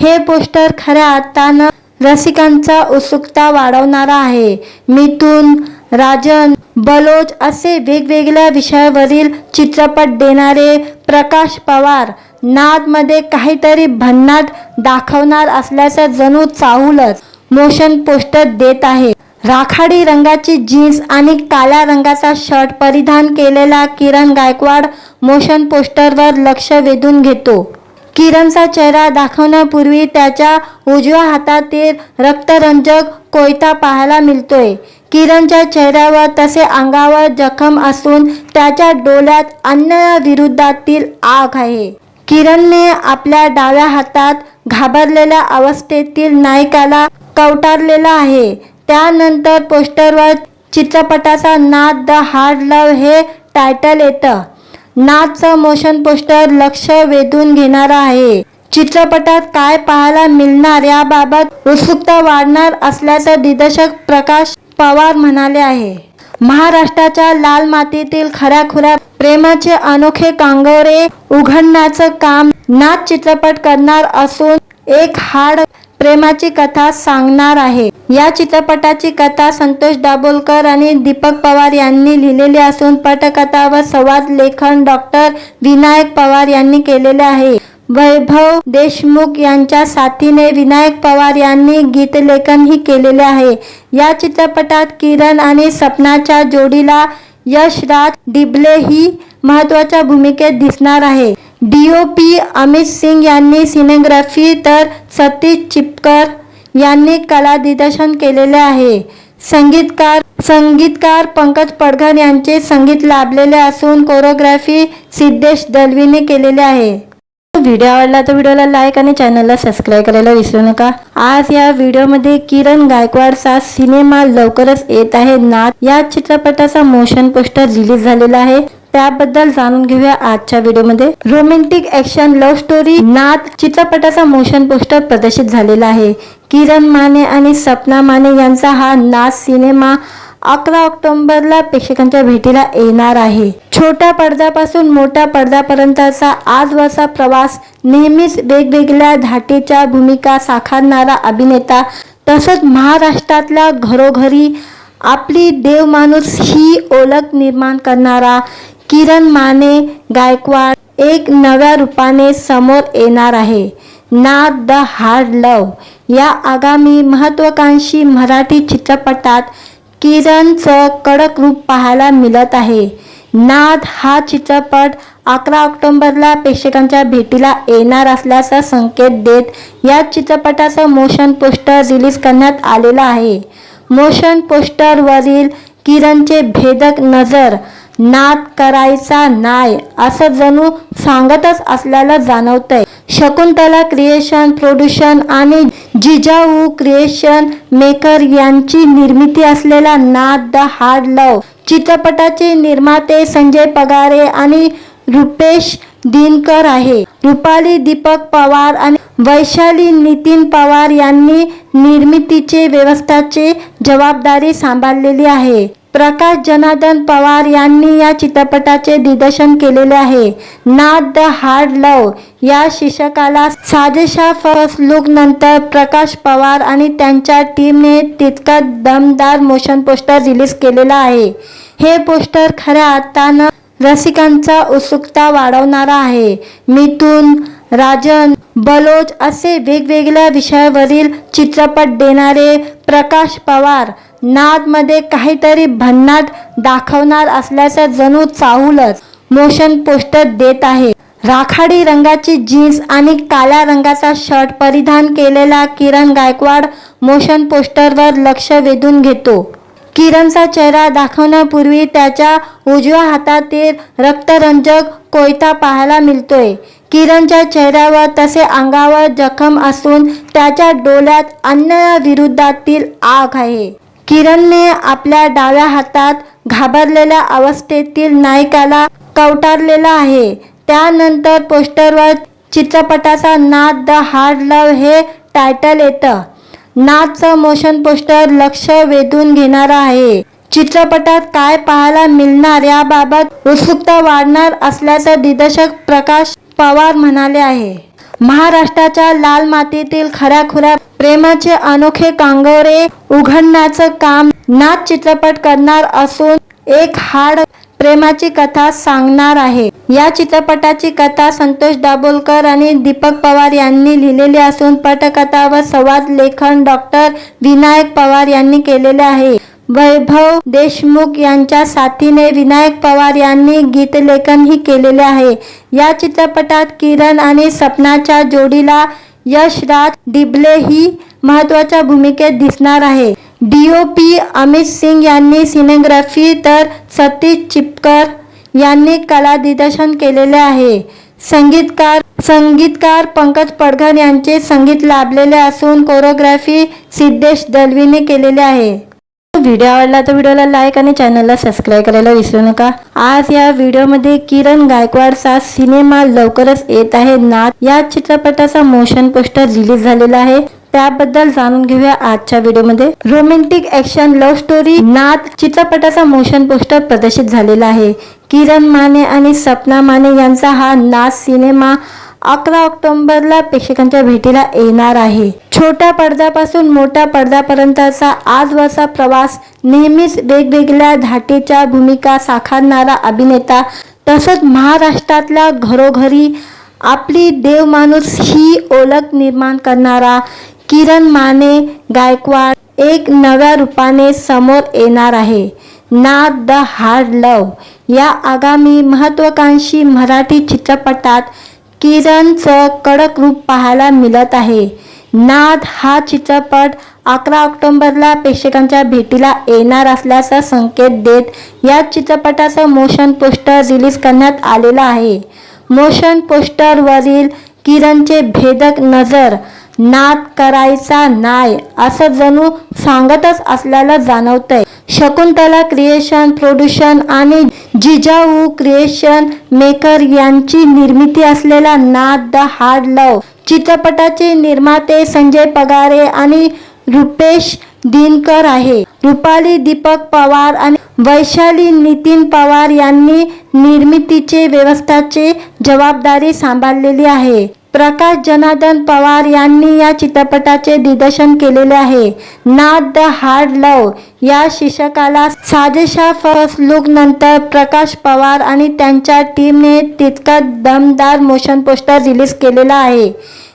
हे पोस्टर खऱ्या अर्थानं रसिकांचा उत्सुकता वाढवणारा आहे. मिथुन, राजन, बलोच असे वेगवेगळ्या विषयावरील चित्रपट देणारे प्रकाश पवार नादमध्ये काहीतरी भन्नाट दाखवणार असल्याचं जणू चाहूलच मोशन पोस्टर देत आहे. राखाडी रंगाची जीन्स आणि काळ्या रंगाचा शर्ट परिधान केलेला किरण गायकवाड मोशन पोस्टरवर लक्ष वेधून घेतो. किरणचा चेहरा दाखवण्यापूर्वी त्याच्या उजव्या हातातील रक्तरंजक कोयता पाहायला मिळतोय. किरणच्या चेहऱ्यावर तसे अंगावर जखम असून त्याच्या डोळ्यात अन्यायाविरोधातील आग आहे. किरणने आपल्या डाव्या हातात घाबरलेल्या अवस्थेतील नायकाला कवटारलेला आहे. त्यानंतर पोस्टरवर चित्रपटाचा नाद द हार्ड लव्ह हे टायटल येतं. नादचं मोशन पोस्टर लक्ष वेधून घेणारं आहे. चित्रपटात काय पाहायला मिळणार याबाबत उत्सुकता वाढणार असल्याचं दिग्दर्शक प्रकाश पवार म्हणाले आहे. महाराष्ट्राच्या लाल मातीतील खऱ्याखुऱ्या प्रेमाचे अनोखे कांगोरे उघडण्याचं काम नाद चित्रपट करणार असून एक हार्ड प्रेमाची कथा सांगणार आहे. या चित्रपटाची कथा संतोष दाभोलकर आणि दीपक पवार यांनी लिहिलेली असून पटकथा व संवाद लेखन डॉक्टर विनायक पवार यांनी केलेले आहे. वैभव देशमुख यांच्या साथीने विनायक पवार यांनी गीतलेखनही केलेले आहे. या चित्रपटात किरण आणि सपनाच्या जोडीला यशराज डिबले ही महत्त्वाच्या भूमिकेत दिसणार आहे. DOP अमित सिंग यांनी सिनेग्राफी तर सतीश चिपकर यांनी कला दिग्दर्शन केलेले आहे. संगीतकार पंकज पडघर यांचे संगीत लाभलेले असून कोरिओग्राफी सिद्धेश दलवीने केलेले आहे. व्हिडिओ आवडला तर व्हिडिओला लाईक आणि चॅनलला सबस्क्राईब करायला विसरू नका. आज या व्हिडिओमध्ये किरण गायकवाडचा सिनेमा लवकरच येत आहे नाद या चित्रपटाचा मोशन पोस्टर रिलीज झालेला आहे. त्याबद्दल जाणून घेऊया आजच्या व्हिडिओमध्ये. रोमॅन्टिक ॲक्शन लव्ह स्टोरी नाद चित्रपटाचा मोशन पोस्टर प्रदर्शित झालेला आहे. किरण माने आणि सपना माने यांचा हा नाद सिनेमा 11 ऑक्टोबरला प्रेक्षकांच्या भेटीला येणार आहे. छोट्या पडद्यापासून मोठ्या पडद्यापर्यंतचा आजवरचा प्रवास नेहमीच वेगवेगळ्या धाटीच्या भूमिका साकारणारा अभिनेता तसंच महाराष्ट्रातल्या घरोघरी आपली देवमाणूस ही ओळख निर्माण करणारा किरण माने गायकवाड एक नव्या रूपाने समोर येणार आहे. नाद द हार्ड लव्ह या आगामी महत्त्वाकांक्षी मराठी चित्रपटात किरणचं कडक रूप पाहायला मिळत आहे. नाद हा चित्रपट 11 ऑक्टोबरला प्रेक्षकांच्या भेटीला येणार असल्याचा संकेत देत या चित्रपटाचं मोशन पोस्टर रिलीज करण्यात आलेलं आहे. मोशन पोस्टरवरील किरणचे भेदक नजर नाद करायचा नाय असं जणू सांगतच असल्याला जाणवतंय. शकुंतला क्रिएशन प्रोड्युशन आणि जिजाऊ क्रिएशन मेकर यांची निर्मिती असलेला नाद द हार्ड लव्ह चित्रपटाचे निर्माते संजय पगारे आणि रुपेश दिनकर आहे. रुपाली दीपक पवार आणि वैशाली नितीन पवार यांनी निर्मितीचे व्यवस्थापनाची जबाबदारी सांभाळलेली आहे. प्रकाश जनार्दन पवार यांनी या चित्रपटाचे दिग्दर्शन केलेले आहे. नाद द हार्ड लव्ह या शीर्षकाला साजेशा फर्स्ट लुक नंतर प्रकाश पवार आणि त्यांच्या टीमने तितका दमदार मोशन पोस्टर रिलीज केलेला आहे. हे पोस्टर खऱ्या अर्थानं रसिकांचा उत्सुकता वाढवणारा आहे. मिथुन, राजन, बलोच असे वेगवेगळ्या विषयावरील चित्रपट देणारे प्रकाश पवार नादमध्ये काहीतरी भन्नाट दाखवणार असल्याचं जणू चाहूलच मोशन पोस्टर देत आहे. राखाडी रंगाची जीन्स आणि काळ्या रंगाचा शर्ट परिधान केलेला किरण गायकवाड मोशन पोस्टरवर लक्ष वेधून घेतो. किरणचा चेहरा दाखवण्यापूर्वी त्याच्या उजव्या हातातील रक्तरंजक कोयता पाहायला मिळतोय. किरणच्या चेहऱ्यावर तसे अंगावर जखम असून त्याच्या डोळ्यात अन्यायाविरोधातील आग आहे. किरणने आपल्या डाव्या हातात घाबरलेल्या अवस्थेतील नायकाला कवटारलेला आहे. त्यानंतर पोस्टरवर चित्रपटाचा नाद द हार्ड लव्ह हे टायटल येतं. नादचं मोशन पोस्टर लक्ष वेधून घेणारं आहे. चित्रपटात काय पाहायला मिळणार याबाबत उत्सुकता वाढणार असल्याचं दिग्दर्शक प्रकाश पवार म्हणाले आहे. महाराष्ट्राच्या लाल मातीतील खऱ्याखुऱ्या प्रेमाचे अनोखे कांगोरे उघडण्याचं काम नाद चित्रपट करणार असून एक हार्ड प्रेमाची कथा सांगणार आहे. या चित्रपटाची कथा संतोष दाभोलकर आणि दीपक पवार यांनी लिहिलेली असून पटकथा व संवाद लेखन डॉक्टर विनायक पवार यांनी केलेले आहे. वैभव देशमुख यांच्या साथीने विनायक पवार यांनी गीतलेखनही केलेले आहे. या चित्रपटात किरण आणि सपनाच्या जोडीला यशराज डिबले ही महत्त्वाच्या भूमिकेत दिसणार आहे. DOP अमित सिंग यांनी सिनेग्राफी तर सतीश चिपकर यांनी कला दिग्दर्शन केलेले आहे. संगीतकार पंकज पडघर यांचे संगीत लाभलेले असून कोरिओग्राफी सिद्धेश दलवीने केलेले आहे. व्हिडिओ आवडला तर व्हिडिओला लाईक आणि चॅनलला सबस्क्राईब करायला विसरू नका. आज या व्हिडिओमध्ये किरण गायकवाडचा सिनेमा लवकरच येत आहे नाद या चित्रपटाचा मोशन पोस्टर रिलीज झालेला आहे. त्याबद्दल जाणून घेऊया आजच्या व्हिडिओमध्ये. रोमॅन्टिक ॲक्शन लव्ह स्टोरी नाद चित्रपटाचा मोशन पोस्टर प्रदर्शित झालेला आहे. किरण माने आणि सपना माने यांचा हा नाद सिनेमा 11 ऑक्टोबरला प्रेक्षकांच्या भेटीला येणार आहे. छोट्या पडद्यापासून मोठ्या पडद्यापर्यंतचा आजवरचा प्रवास नेहमीच वेगवेगळ्या धाटीच्या भूमिका साकारणारा अभिनेता तसंच महाराष्ट्रातल्या घरोघरी आपली देवमाणूस ही ओळख निर्माण करणारा किरण माने गायकवाड एक नव्या रूपाने समोर येणार आहे. नाद द हार्ड लव्ह या आगामी महत्त्वाकांक्षी मराठी चित्रपटात किरणचं कडक रूप पाहायला मिळत आहे. नाद हा चित्रपट 11 ऑक्टोबरला प्रेक्षकांच्या भेटीला येणार असल्याचा संकेत देत या चित्रपटाचं मोशन पोस्टर रिलीज करण्यात आलेलं आहे. मोशन पोस्टरवरील किरणचे भेदक नजर नाद करायचा नाय असं जणू सांगतच असल्याला जाणवतंय. शकुंतला क्रिएशन प्रोड्युशन आणि जिजाऊ क्रिएशन मेकर यांची निर्मिती असलेला नाद द हार्ड लव्ह चित्रपटाचे निर्माते संजय पगारे आणि रुपेश दिनकर आहे. रुपाली दीपक पवार आणि वैशाली नितीन पवार यांनी निर्मितीचे व्यवस्थाची जबाबदारी सांभाळलेली आहे. प्रकाश जनार्दन पवार यांनी या चित्रपटाचे दिग्दर्शन केलेले आहे. नाद द हार्ड लव्ह या शीर्षकाला साजेशा फर्स्ट लुक नंतर प्रकाश पवार आणि त्यांच्या टीमने तितका दमदार मोशन पोस्टर रिलीज केलेला आहे.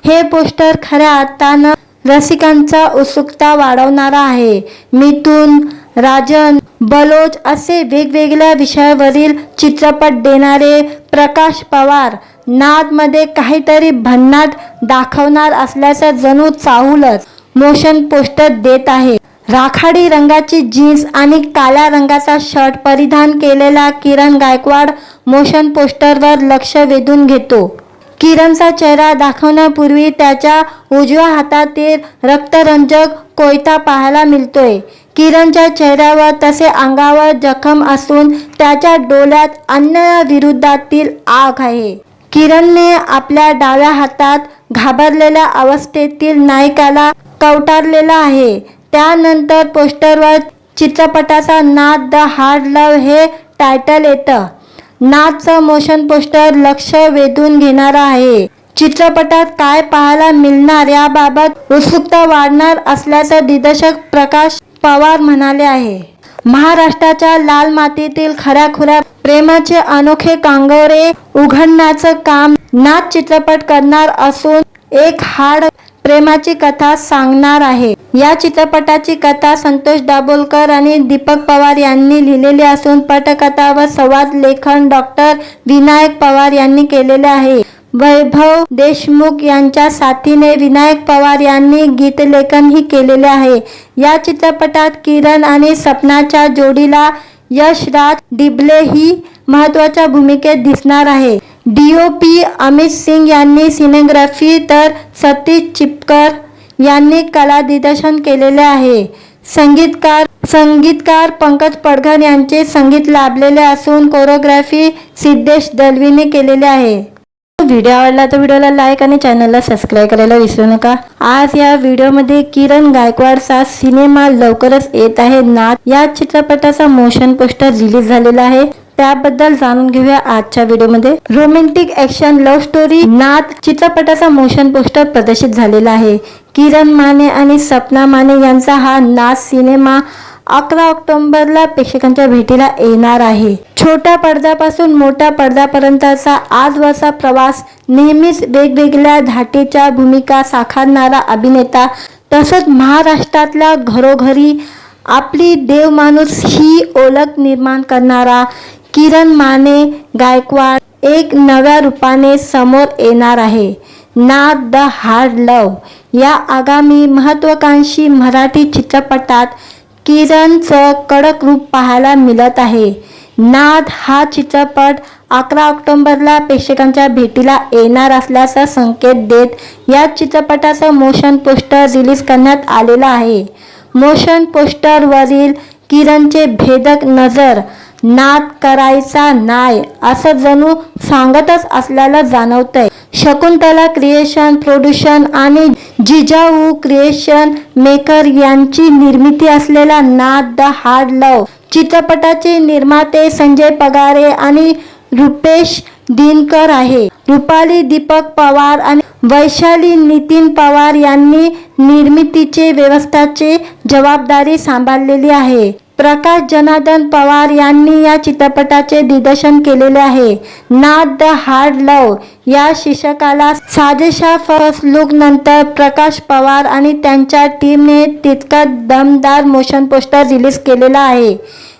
हे पोस्टर खऱ्या अर्थानं रसिकांचा उत्सुकता वाढवणारा आहे. मिथुन, राजन, बलोच असे वेगवेगळ्या विषयावरील चित्रपट देणारे प्रकाश पवार नादमध्ये काहीतरी भन्नाट दाखवणार असल्याचं जणू चाहूलच मोशन पोस्टर देत आहे. राखाडी रंगाची जीन्स आणि काळ्या रंगाचा शर्ट परिधान केलेला किरण गायकवाड मोशन पोस्टरवर लक्ष वेधून घेतो. किरणचा चेहरा दाखवण्यापूर्वी त्याच्या उजव्या हातातील रक्तरंजक कोयता पाहायला मिळतोय. किरणच्या चेहऱ्यावर तसे अंगावर जखम असून त्याच्या डोळ्यात अन्यायाविरोधातील आग आहे. किरणने आपल्या डाव्या हातात घाबरलेल्या अवस्थेतील नायकाला कवटारलेला आहे. त्यानंतर पोस्टरवर चित्रपटाचा नाद द हार्ड लव्ह हे टायटल येतं. नादचं मोशन पोस्टर लक्ष वेधून घेणारं आहे. चित्रपटात काय पाहायला मिळणार याबाबत उत्सुकता वाढणार असल्याचं दिग्दर्शक प्रकाश पवार म्हणाले आहे. महाराष्ट्राच्या लाल मातीतील खऱ्याखुऱ्या प्रेमाचे अनोखे कांगोरे उघडण्याचं काम नाद चित्रपट करणार असून एक हार्ड प्रेमाची कथा सांगणार आहे. या चित्रपटाची कथा संतोष दाभोलकर आणि दीपक पवार यांनी लिहिलेली असून पटकथा व संवाद लेखन डॉक्टर विनायक पवार यांनी केलेले आहे. वैभव देशमुख यांच्या साथीने विनायक पवार यांनी गीतलेखनही केलेले आहे. या चित्रपटात किरण आणि सपनाच्या जोडीला यशराज डिबले ही महत्त्वाच्या भूमिकेत दिसणार आहे. DOP अमित सिंग यांनी सिनेग्राफी तर सतीश चिपकर यांनी कला दिग्दर्शन केलेले आहे. संगीतकार पंकज पडघन यांचे संगीत लाभलेले असून कोरिओग्राफी सिद्धेश दलवीने केलेले आहे. व्हिडिओ आवडला तर व्हिडिओला लाईक आणि चॅनलला सबस्क्राईब करायला विसरू नका. आज या व्हिडिओमध्ये किरण गायकवाडचा सिनेमा लवकरच येत आहे नाथ या चित्रपटाचा मोशन पोस्टर रिलीज झालेला आहे. त्याबद्दल जाणून घेऊया आजच्या व्हिडिओमध्ये. रोमॅन्टिक ॲक्शन लव्ह स्टोरी नाथ चित्रपटाचा मोशन पोस्टर प्रदर्शित झालेला आहे. किरण माने आणि सपना माने यांचा हा नाथ सिनेमा 11 ऑक्टोबरला प्रेक्षकांच्या भेटीला येणार आहे. छोट्या पडद्यापासून मोठ्या पडद्यापर्यंतचा आजवरचा प्रवास, नेहमीच वेगवेगळ्या धाटीच्या भूमिका साकारणारा अभिनेता, तसंच महाराष्ट्रातल्या घरोघरी आपली देवमाणूस ही ओळख निर्माण करणारा किरण माने गायकवाड एक नव्या रूपाने समोर येणार आहे. नाथ द हार्ड लव्ह या आगामी महत्त्वाकांक्षी मराठी चित्रपटात किरणचं कडक रूप पाहायला मिळत आहे. नाथ हा चित्रपट 11 ऑक्टोबरला प्रेक्षकांच्या भेटीला येणार असल्याचा संकेत देत या चित्रपटाचं मोशन पोस्टर रिलीज करण्यात आलेलं आहे. मोशन पोस्टरवरील किरणचे भेदक नजर नाथ करायचा नाही असं जणू सांगतच असल्याला जाणवतंय. शकुंतला क्रिएशन प्रोडक्शन आणि जिजाऊ क्रिएशन मेकर यांची निर्मिती असलेला नाथ द हार्ड लव्ह चित्रपटाचे निर्माते संजय पगारे आणि रुपेश दिनकर आहे. रुपाली दीपक पवार आणि वैशाली नितीन पवार यांनी निर्मितीचे व्यवस्थाची जबाबदारी सांभाळलेली आहे. प्रकाश जनार्दन पवार यांनी या चित्रपटाचे दिग्दर्शन केलेले आहे. नाथ द हार्ड लव्ह या शीर्षकाला साजेशा फर्स्ट लुक नंतर प्रकाश पवार आणि त्यांच्या टीमने तितका दमदार मोशन पोस्टर रिलीज केलेला आहे.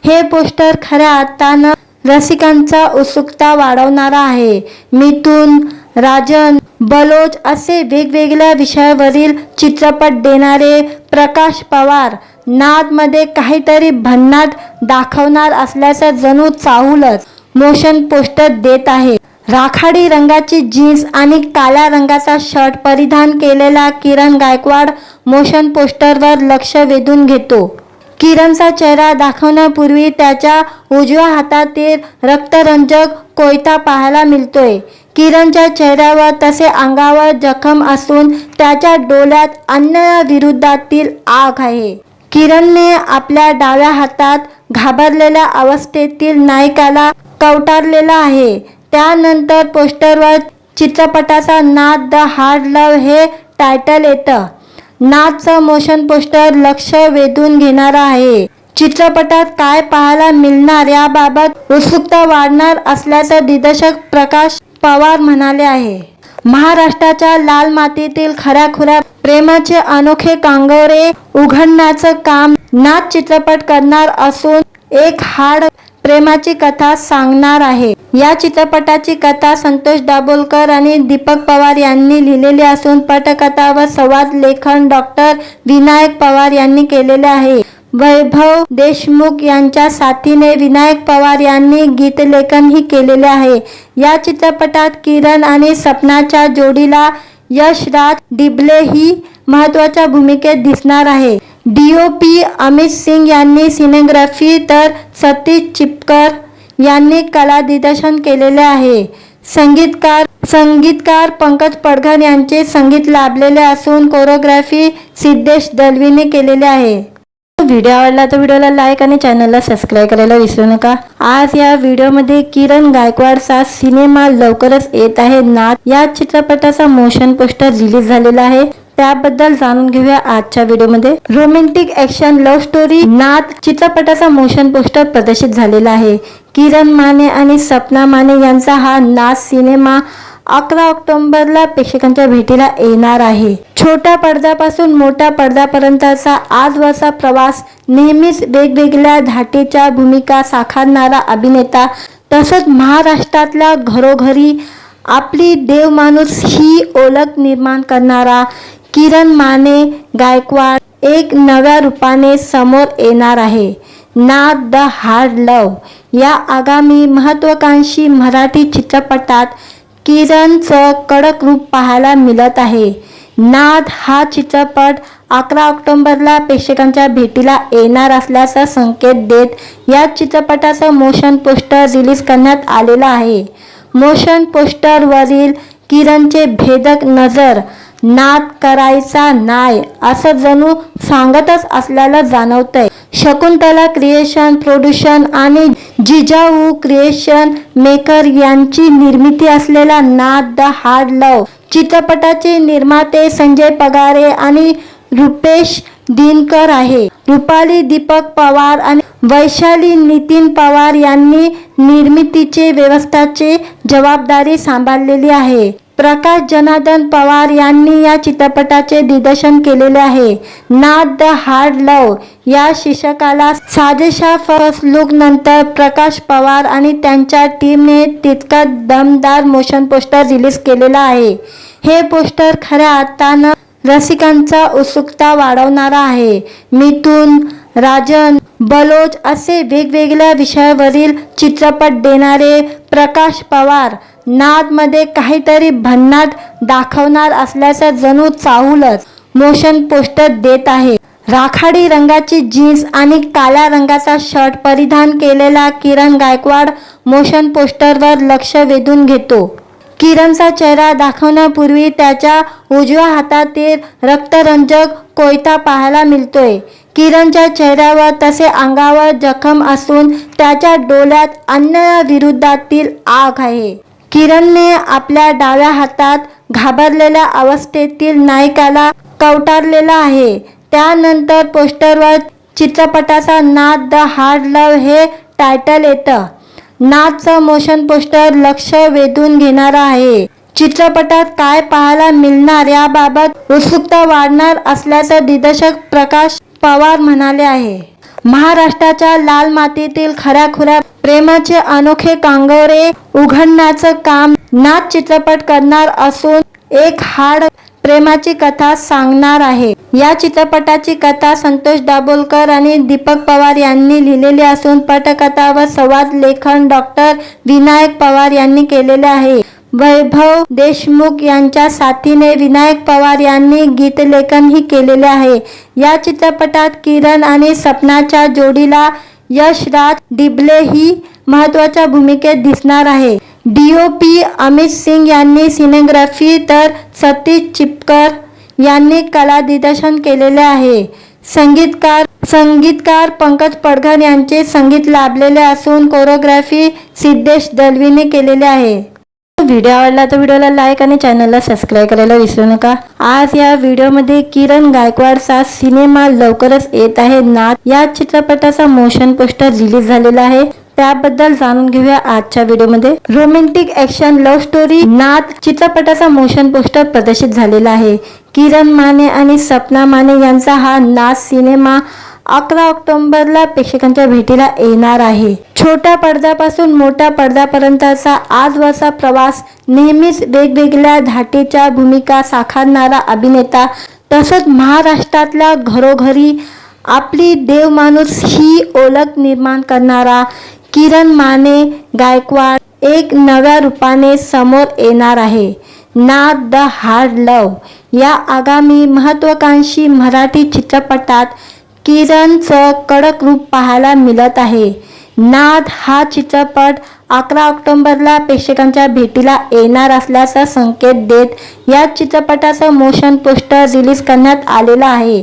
हे पोस्टर खऱ्या अर्थानं रसिकांचा उत्सुकता वाढवणारा आहे. मिथुन, राजन, बलोच असे वेगवेगळ्या विषयावरील चित्रपट देणारे प्रकाश पवार नाथमध्ये काहीतरी भन्नाट दाखवणार असल्याचं जणू चाहूलच मोशन पोस्टर देत आहे. राखाडी रंगाची जीन्स आणि काळ्या रंगाचा शर्ट परिधान केलेला किरण गायकवाड मोशन पोस्टरवर लक्ष वेधून घेतो. किरणचा चेहरा दाखवण्यापूर्वी त्याच्या उजव्या हातातील रक्तरंजक कोयता पाहायला मिळतोय. किरणच्या चेहऱ्यावर तसे अंगावर जखम असून त्याच्या डोळ्यात अन्यायाविरोधातील आग आहे. किरणने आपल्या डाव्या हातात घाबरलेल्या अवस्थेतील नायकाला कवटारलेला आहे. त्यानंतर पोस्टरवर चित्रपटाचा नाथ द हार्ड लव्ह हे टायटल येतं. नाथचं मोशन पोस्टर लक्ष वेधून घेणारा आहे. चित्रपटात काय पाहायला मिळणार याबाबत उत्सुकता वाढणार असल्याचं दिग्दर्शक प्रकाश पवार म्हणाले आहे. महाराष्ट्राच्या लाल मातीतील खऱ्याखुऱ्या प्रेमाचे अनोखे कांगोरे उघडण्याचं काम नाथ चित्रपट करणार असून एक हार्ड प्रेमाची कथा सांगणार आहे. या चित्रपटाची कथा संतोष दाभोलकर आणि दीपक पवार यांनी लिहिलेली असून पटकथा व संवाद लेखन डॉक्टर विनायक पवार यांनी केलेले आहे. वैभव देशमुख यांच्या साथीने विनायक पवार यांनी गीतलेखनही केलेले आहे. या चित्रपटात किरण आणि सपनाच्या जोडीला यशराज डिबले ही महत्त्वाच्या भूमिकेत दिसणार आहे. DOP अमित सिंग यांनी सिनेग्राफी तर सतीश चिपकर यांनी कला दिग्दर्शन केलेले आहे. संगीतकार पंकज पडघन यांचे संगीत लाभलेले असून कोरिओग्राफी सिद्धेश दलवीने केलेले आहे. व्हिडिओ आवडला तर व्हिडिओला लाईक आणि चॅनलला सबस्क्राईब करायला विसरू नका. आज या व्हिडिओमध्ये किरण गायकवाडचा सिनेमा लवकरच येत आहे नाथ या चित्रपटाचा मोशन पोस्टर रिलीज झालेला आहे. त्याबद्दल जाणून घेऊया आजच्या व्हिडिओमध्ये. रोमॅन्टिक ॲक्शन लव्ह स्टोरी नाथ चित्रपटाचा मोशन पोस्टर प्रदर्शित झालेला आहे. किरण माने आणि सपना माने यांचा हा नाथ सिनेमा 11 ऑक्टोबरला प्रेक्षकांच्या भेटीला येणार आहे. छोट्या पडद्यापासून मोठ्या पडद्यापर्यंतचा आजवरचा प्रवास, नेहमीच वेगवेगळ्या धाटीच्या भूमिका साकारणारा अभिनेता, तसंच महाराष्ट्रातल्या घरोघरी आपली देवमाणूस ही ओळख निर्माण करणारा किरण माने गायकवाड एक नव्या रूपाने समोर येणार आहे. नाथ द हार्ड लव्ह या आगामी महत्त्वाकांक्षी मराठी चित्रपटात किरणचं कडक रूप पाहायला मिळत आहे. नाथ हा चित्रपट 11 ऑक्टोबरला प्रेक्षकांच्या भेटीला येणार असल्याचा संकेत देत या चित्रपटाचं मोशन पोस्टर रिलीज करण्यात आलेलं आहे। मोशन पोस्टरवरील किरणचे भेदक नजर नाद करायचा नाही असं जणू सांगतच असल्याला जाणवतंय। शकुंतला क्रिएशन प्रोडक्शन आणि जिजाऊ क्रिएशन मेकर यांची निर्मिती असलेला नाद द हार्ड लव्ह चित्रपटाचे निर्माते संजय पगारे आणि रुपेश दिनकर आहे। रुपाली दीपक पवार आणि वैशाली नितीन पवार यांनी निर्मितीचे व्यवस्थापनाची जबाबदारी सांभाळलेली आहे। प्रकाश जनार्दन पवार यांनी या चित्रपटाचे दिग्दर्शन केलेले आहे। नाद द हार्ड लव्ह या शीर्षकाला साजेशा फर्स्ट लुक नंतर प्रकाश पवार आणि त्यांच्या टीमने तितका दमदार मोशन पोस्टर रिलीज केलेला आहे। हे पोस्टर खऱ्या अर्थानं रसिकांचा उत्सुकता वाढवणारा आहे। मिथुन, राजन, बलोच असे वेगवेगळ्या विषयावरील चित्रपट देणारे प्रकाश पवार नादमध्ये काहीतरी भन्नाट दाखवणार असल्याचं जणू चाहूलच मोशन पोस्टर देत आहे। राखाडी रंगाची जीन्स आणि काळ्या रंगाचा शर्ट परिधान केलेला किरण गायकवाड मोशन पोस्टरवर लक्ष वेधून घेतो। किरणचा चेहरा दाखवण्यापूर्वी त्याच्या उजव्या हातातील रक्तरंजक कोयता पाहायला मिळतोय। किरणच्या चेहऱ्यावर तसे अंगावर जखम असून त्याच्या डोळ्यात अन्यायाविरोधातील आग आहे। किरणने आपल्या डाव्या हातात घाबरलेल्या अवस्थेतील नायकाला कवटारलेला आहे। त्यानंतर पोस्टरवर चित्रपटाचा नाद द हार्ड लव्ह हे टायटल येतं। नादचं मोशन पोस्टर लक्ष वेधून घेणारा आहे। चित्रपटात काय पाहायला मिळणार याबाबत उत्सुकता वाढणार असल्याचं दिग्दर्शक प्रकाश पवार म्हणाले आहे। महाराष्ट्राच्या लाल मातीतील खऱ्याखुऱ्या प्रेमाचे अनोखे कांगोरे उघडण्याचं काम नाद चित्रपट करणार असून एक हार्ड प्रेमाची कथा सांगणार आहे। या चित्रपटाची कथा संतोष दाभोलकर आणि दीपक पवार यांनी लिहिलेली असून पटकथा व संवाद लेखन डॉक्टर विनायक पवार यांनी केलेले आहे। वैभव देशमुख यांच्या साथीने विनायक पवार यांनी गीतलेखनही केलेले आहे। या चित्रपटात किरण आणि सपनाच्या जोडीला यशराज डिबले ही महत्त्वाच्या भूमिकेत दिसणार आहे। DOP अमित सिंग यांनी सिनेग्राफी तर सतीश चिपकर यांनी कला दिग्दर्शन केलेले आहे। संगीतकार पंकज पडघर यांचे संगीत लाभलेले असून कोरिओग्राफी सिद्धेश दलवीने केलेले आहे। व्हिडिओ आवडला तर व्हिडिओला लाईक आणि चॅनलला सबस्क्राईब करायला विसरू नका। आज या व्हिडिओमध्ये किरण गायकवाडचा सिनेमा लवकरच येत आहे नाद या चित्रपटाचा मोशन पोस्टर रिलीज झालेला आहे। त्याबद्दल जाणून घेऊया आजच्या व्हिडिओमध्ये। रोमॅन्टिक ॲक्शन लव्ह स्टोरी नाद चित्रपटाचा मोशन पोस्टर प्रदर्शित झालेला आहे। किरण माने आणि सपना माने यांचा हा नाद सिनेमा 11 ऑक्टोबरला प्रेक्षकांच्या भेटीला येणार आहे। छोट्या पडद्यापासून मोठ्या पडद्यापर्यंतचा आजवरचा प्रवास नेहमीच वेगवेगळ्या धाटीच्या भूमिका साकारणारा अभिनेता तसंच महाराष्ट्रातल्या घरोघरी आपली देवमाणूस ही ओळख निर्माण करणारा किरण माने गायकवाड एक नव्या रूपाने समोर येणार आहे। नाद द हार्ड लव्ह या आगामी महत्त्वाकांक्षी मराठी चित्रपटात किरणचं कडक रूप पाहायला मिळत आहे। नाद हा चित्रपट 11 ऑक्टोबरला प्रेक्षकांच्या भेटीला येणार असल्याचा संकेत देत या चित्रपटाचं मोशन पोस्टर रिलीज करण्यात आलेलं आहे।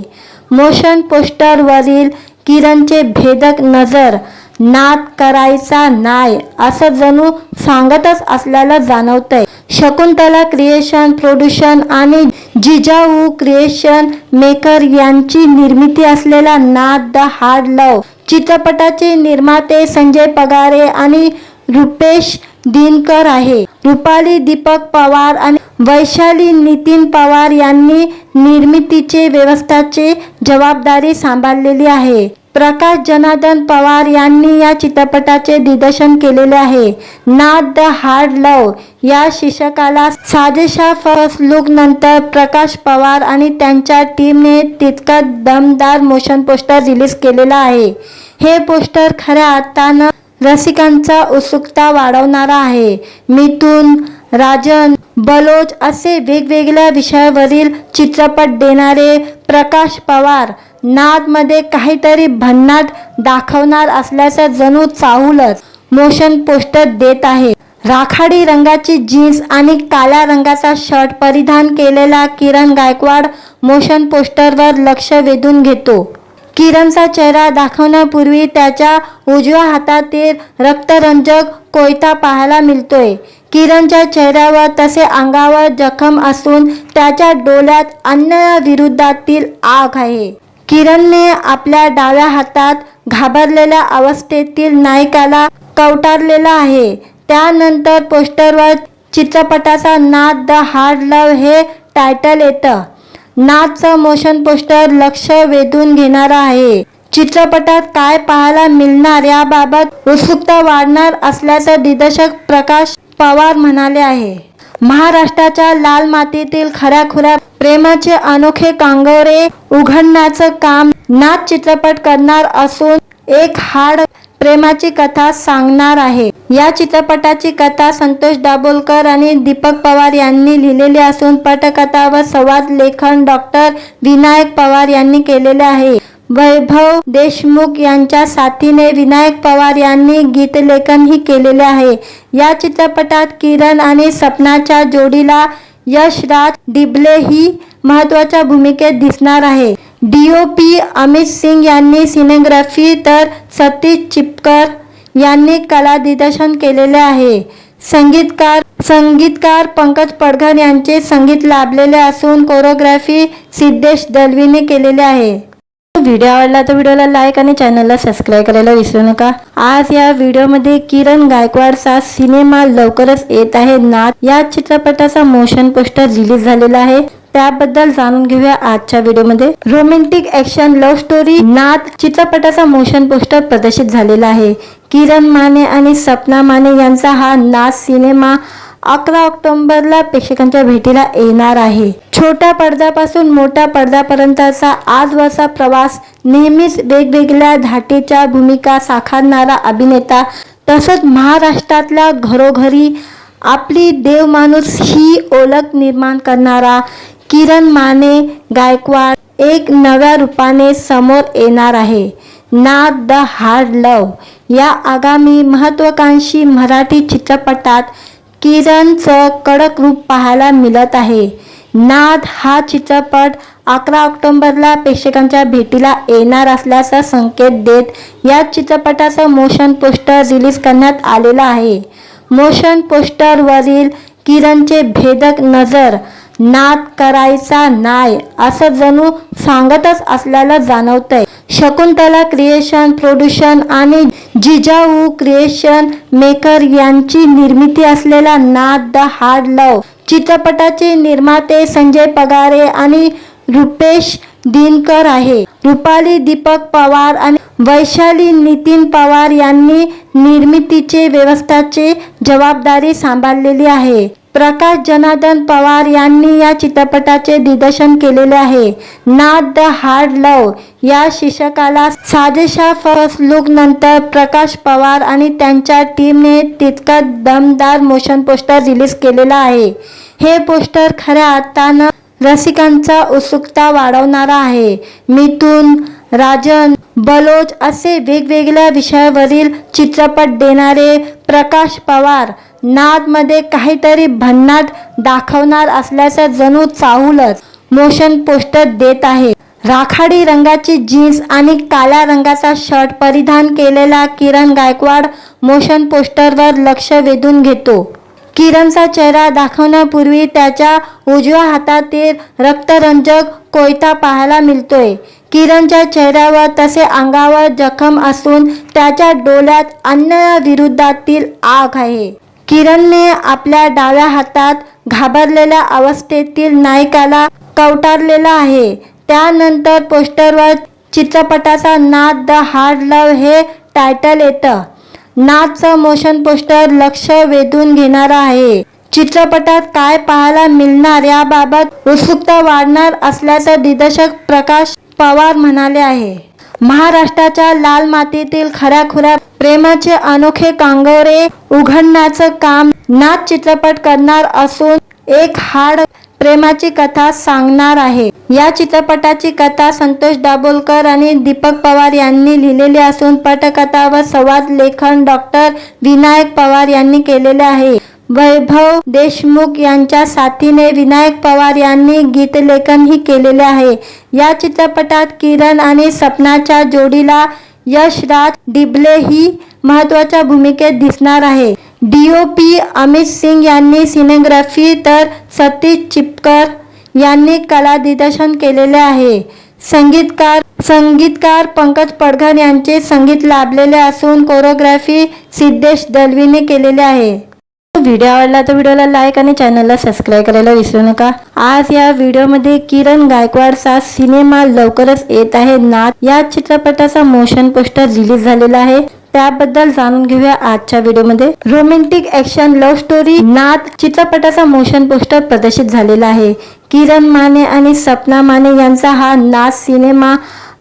मोशन पोस्टरवरील किरणचे भेदक नजर नाद करायचा नाही असं जणू सांगतच असल्याला जाणवतंय। शकुंतला क्रिएशन प्रोडक्शन आणि जिजाऊ क्रिएशन मेकर यांची निर्मिती असलेला नाद द हार्ड लव्ह चित्रपटाचे निर्माते संजय पगारे आणि रुपेश दिनकर आहे। रुपाली दीपक पवार आणि वैशाली नितीन पवार यांनी निर्मितीचे व्यवस्थापनाची जबाबदारी सांभाळलेली आहे। प्रकाश जनार्दन पवार यांनी या चित्रपटाचे दिग्दर्शन केलेले आहे। नाद द हार्ड लव्ह या शीर्षकाला साजेशा फर्स्ट लुक नंतर प्रकाश पवार आणि त्यांच्या टीमने तितका दमदार मोशन पोस्टर रिलीज केलेला आहे। हे पोस्टर खऱ्या अर्थानं रसिकांचा उत्सुकता वाढवणारा आहे। मिथुन, राजन, बलोच असे वेगवेगळ्या विषयावरील चित्रपट देणारे प्रकाश पवार नादमध्ये काहीतरी भन्नाट दाखवणार असल्याचं जणू चाहूलच मोशन पोस्टर देत आहे. राखाडी रंगाची जीन्स आणि काळ्या रंगाचा शर्ट परिधान केलेला किरण गायकवाड मोशन पोस्टरवर लक्ष वेधून घेतो. किरणचा चेहरा दाखवण्यापूर्वी त्याच्या उजव्या हातातील रक्तरंजक कोयता पाहायला मिळतोय. किरणच्या चेहऱ्यावर तसे अंगावर जखम असून त्याच्या डोळ्यात अन्यायाविरोधातील आग आहे. किरणने आपल्या डाव्या हातात घाबरलेल्या अवस्थेतील नायकाला कवटारलेला आहे. त्यानंतर पोस्टरवर चित्रपटाचा नाद द हार्ड लव्ह हे टायटल येतं. नादचं मोशन पोस्टर लक्ष वेधून घेणारं आहे. चित्रपटात काय पाहायला मिळणार याबाबत उत्सुकता वाढणार असल्याचं दिग्दर्शक प्रकाश पवार म्हणाले आहे. महाराष्ट्राच्या लाल मातीतील खऱ्याखुऱ्या प्रेमाचे अनोखे कांगोरे उघडण्याचं काम नाद चित्रपट करणार असून एक हार्ड प्रेमाची कथा सांगणार आहे. या चित्रपटाची कथा संतोष दाभोलकर आणि दीपक पवार यांनी लिहिलेली असून पटकथा व संवाद लेखन डॉक्टर विनायक पवार यांनी केलेले आहे. वैभव देशमुख यांच्या साथीने विनायक पवार यांनी गीतलेखनही केलेले आहे. या चित्रपटात किरण आणि सपनाच्या जोडीला यशराज डिबले ही महत्त्वाच्या भूमिकेत दिसणार आहे. DOP अमित सिंग यांनी सिनेग्राफी तर सतीश चिपकर यांनी कला दिग्दर्शन केलेले आहे. संगीतकार पंकज पडघर यांचे संगीत लाभलेले असून कोरिओग्राफी सिद्धेश दलवीने केलेले आहे. व्हिडिओ आवडला तर व्हिडिओला लाईक आणि चॅनलला सबस्क्राईब करायला विसरू नका. आज या व्हिडिओमध्ये किरण गायकवाडचा सिनेमा लवकरच येत आहे नाद या चित्रपटाचा मोशन पोस्टर रिलीज झालेला आहे. त्याबद्दल जाणून घेऊया आजच्या व्हिडिओमध्ये. रोमॅन्टिक ॲक्शन लव्ह स्टोरी नाद चित्रपटाचा मोशन पोस्टर प्रदर्शित झालेला आहे. किरण माने आणि सपना माने यांचा हा नाद सिनेमा 11 ऑक्टोबरला प्रेक्षकांच्या भेटीला येणार आहे. छोट्या पडद्यापासून मोठ्या पडद्यापर्यंतचा आजवरचा प्रवास नेहमीच वेगवेगळ्या धाटीच्या भूमिका साकारणारा अभिनेता तसंच महाराष्ट्रातल्या घरोघरी आपली देवमाणूस ही ओळख निर्माण करणारा किरण माने गायकवाड एक नव्या रूपाने समोर येणार आहे. नाद द हार्ड लव्ह या आगामी महत्त्वाकांक्षी मराठी चित्रपटात किरणचं कडक रूप पाहायला मिळत आहे. नाद हा चित्रपट 11 ऑक्टोबरला प्रेक्षकांच्या भेटीला येणार असल्याचा संकेत देत या चित्रपटाचं मोशन पोस्टर रिलीज करण्यात आलेलं आहे. मोशन पोस्टरवरील किरणचे भेदक नजर नाद करायचा नाय असं जणू सांगतच असल्याला जाणवतंय. शकुंतला क्रिएशन प्रोड्युशन आणि जिजाऊ क्रिएशन मेकर यांची निर्मिती असलेला नाद द हार्ड लव्ह चित्रपटाचे निर्माते संजय पगारे आणि रुपेश दिनकर आहे. रुपाली दीपक पवार आणि वैशाली नितीन पवार यांनी निर्मितीचे व्यवस्थाची जबाबदारी सांभाळलेली आहे. प्रकाश जनार्दन पवार यांनी या चित्रपटाचे दिग्दर्शन केलेले आहे. नाद द हार्ड लव्ह या शीर्षकाला साजेशा फर्स्ट लुक नंतर प्रकाश पवार आणि त्यांच्या टीमने तितका दमदार मोशन पोस्टर रिलीज केलेला आहे. हे पोस्टर खऱ्या अर्थानं रसिकांचा उत्सुकता वाढवणारा आहे. मिथुन, राजन, बलोच असे वेगवेगळ्या विषयावरील चित्रपट देणारे प्रकाश पवार नादमध्ये काहीतरी भन्नाट दाखवणार असल्याचं जणू चाहूलच मोशन पोस्टर देत आहे. राखाडी रंगाची जीन्स आणि काळ्या रंगाचा शर्ट परिधान केलेला किरण गायकवाड मोशन पोस्टरवर लक्ष वेधून घेतो. किरणचा चेहरा दाखवण्यापूर्वी त्याच्या उजव्या हातातील रक्तरंजक कोयता पाहायला मिळतोय. किरणच्या चेहऱ्यावर तसे अंगावर जखम असून त्याच्या डोळ्यात अन्यायाविरोधातील आग आहे. किरणने आपल्या डाव्या हातात घाबरलेल्या अवस्थेतील नायकाला कवटारलेला आहे. त्यानंतर पोस्टरवर चित्रपटाचा नाद द हार्ड लव्ह हे टायटल येतं. नादचं मोशन पोस्टर लक्ष वेधून घेणारं आहे. चित्रपटात काय पाहायला मिळणार याबाबत उत्सुकता वाढणार असल्याचं दिग्दर्शक प्रकाश पवार म्हणाले आहे. महाराष्ट्राच्या लाल मातीतील खऱ्याखुऱ्या प्रेमाचे अनोखे कांगोरे उघडण्याचं काम नाद चित्रपट करणार असून एक हाड प्रेमाची कथा सांगणार आहे। या चित्रपटाची कथा संतोष दाभोलकर आणि दीपक पवार यांनी लिहिलेली असून पटकथा व संवाद लेखन डॉक्टर विनायक पवार यांनी केलेले आहे। वैभव देशमुख यांच्या साथीने विनायक पवार यांनी गीतलेखनही केलेले आहे। या चित्रपटात किरण आणि सपनाच्या जोडीला यशराज डिबले ही महत्त्वाच्या भूमिकेत दिसणार आहे। DOP अमित सिंग यांनी सिनेग्राफी तर सतीश चिपकर यांनी कला दिग्दर्शन केलेले आहे। संगीतकार पंकज पडघन यांचे संगीत लाभलेले असून कोरिओग्राफी सिद्धेश दलवीने केलेले आहे। व्हिडिओ आवडला तर व्हिडिओला लाईक आणि चॅनलला सबस्क्राईब करायला विसरू नका। आज या व्हिडिओमध्ये किरण गायकवाडचा सिनेमा लवकरच येत आहे नाथ या चित्रपटाचा मोशन पोस्टर रिलीज झालेला आहे, त्याबद्दल जाणून घेऊया आजच्या व्हिडिओमध्ये। रोमॅन्टिक ॲक्शन लव्ह स्टोरी नाथ चित्रपटाचा मोशन पोस्टर प्रदर्शित झालेला आहे। किरण माने आणि सपना माने यांचा हा नाथ सिनेमा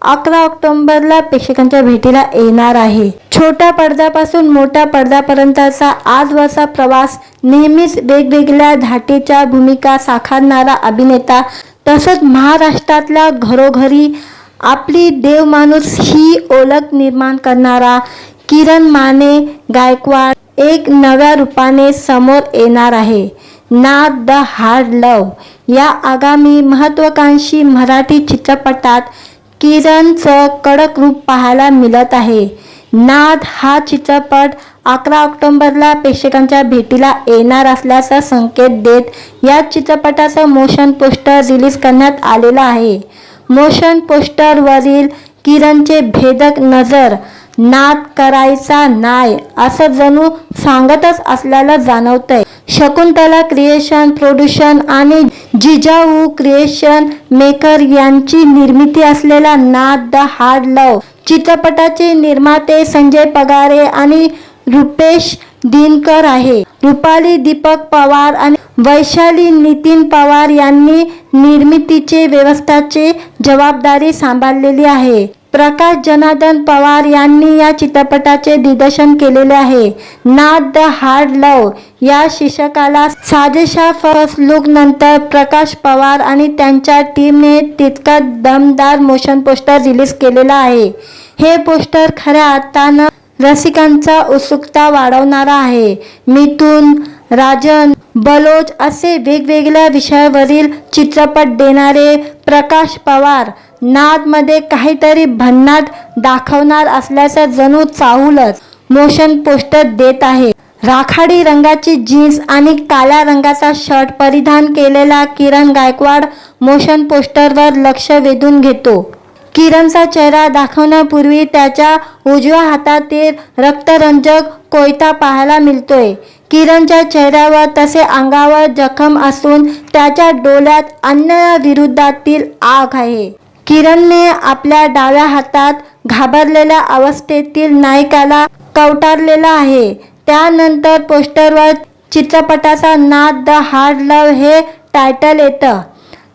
11 ऑक्टोबरला प्रेक्षकांच्या भेटीला येणार आहे। छोट्या पडद्यापासून मोठ्या पडद्यापर्यंतचा आजवरचा प्रवास नेहमीच वेगवेगळ्या धाटीच्या भूमिका साकारणारा अभिनेता तसंच महाराष्ट्रातल्या घरोघरी आपली देवमाणूस ही ओळख निर्माण करणारा किरण माने गायकवाड एक नव्या रूपाने समोर येणार आहे। नाथ द हार्ड लव्ह या आगामी महत्त्वाकांक्षी मराठी चित्रपटात किरणचं कडक रूप पाहायला मिळत आहे। नाथ हा चित्रपट 11 ऑक्टोबरला प्रेक्षकांच्या भेटीला येणार असल्याचा संकेत देत या चित्रपटाचं मोशन पोस्टर रिलीज करण्यात आलेलं आहे। मोशन पोस्टरवरील किरणचे भेदक नजर नाथ करायचा नाही असं जणू सांगतच असल्याला जाणवतंय। शकुंतला क्रिएशन प्रोड्युशन आणि जिजाऊ क्रिएशन मेकर यांची निर्मिती असलेला नाथ द हार्ड लव्ह चित्रपटाचे निर्माते संजय पगारे आणि रुपेश दिनकर आहे। रुपाली दीपक पवार आणि वैशाली नितीन पवार यांनी निर्मितीचे व्यवस्थापनाची जबाबदारी सांभाळलेली आहे। प्रकाश जनार्दन पवार यांनी या चित्रपटाचे दिग्दर्शन केलेले आहे। नाथ द हार्ड लव्ह या शीर्षकाला साजेशा फर्स्ट लुक नंतर प्रकाश पवार आणि त्यांच्या टीमने तितका दमदार मोशन पोस्टर रिलीज केलेला आहे। हे पोस्टर खऱ्या अर्थानं रसिकांचा उत्सुकता वाढवणारा आहे। मिथुन राजन बलोच असे वेगवेगळ्या विषयावरील चित्रपट देणारे प्रकाश पवार नाथमध्ये काहीतरी भन्नाट दाखवणार असल्याचं जणू चाहूलच मोशन पोस्टर देत आहे। राखाडी रंगाची जीन्स आणि काळ्या रंगाचा शर्ट परिधान केलेला किरण गायकवाड मोशन पोस्टरवर लक्ष वेधून घेतो। किरणचा चेहरा दाखवण्यापूर्वी त्याच्या उजव्या हातातील रक्तरंजक कोयता पाहायला मिळतोय। किरणच्या चेहऱ्यावर तसे अंगावर जखम असून त्याच्या डोळ्यात अन्यायाविरोधातील आग आहे। किरणने आपल्या डाव्या हातात घाबरलेल्या अवस्थेतील नायकाला कवटारलेला आहे। त्यानंतर पोस्टरवर चित्रपटाचा नाथ द हार्ड लव्ह हे टायटल येतं।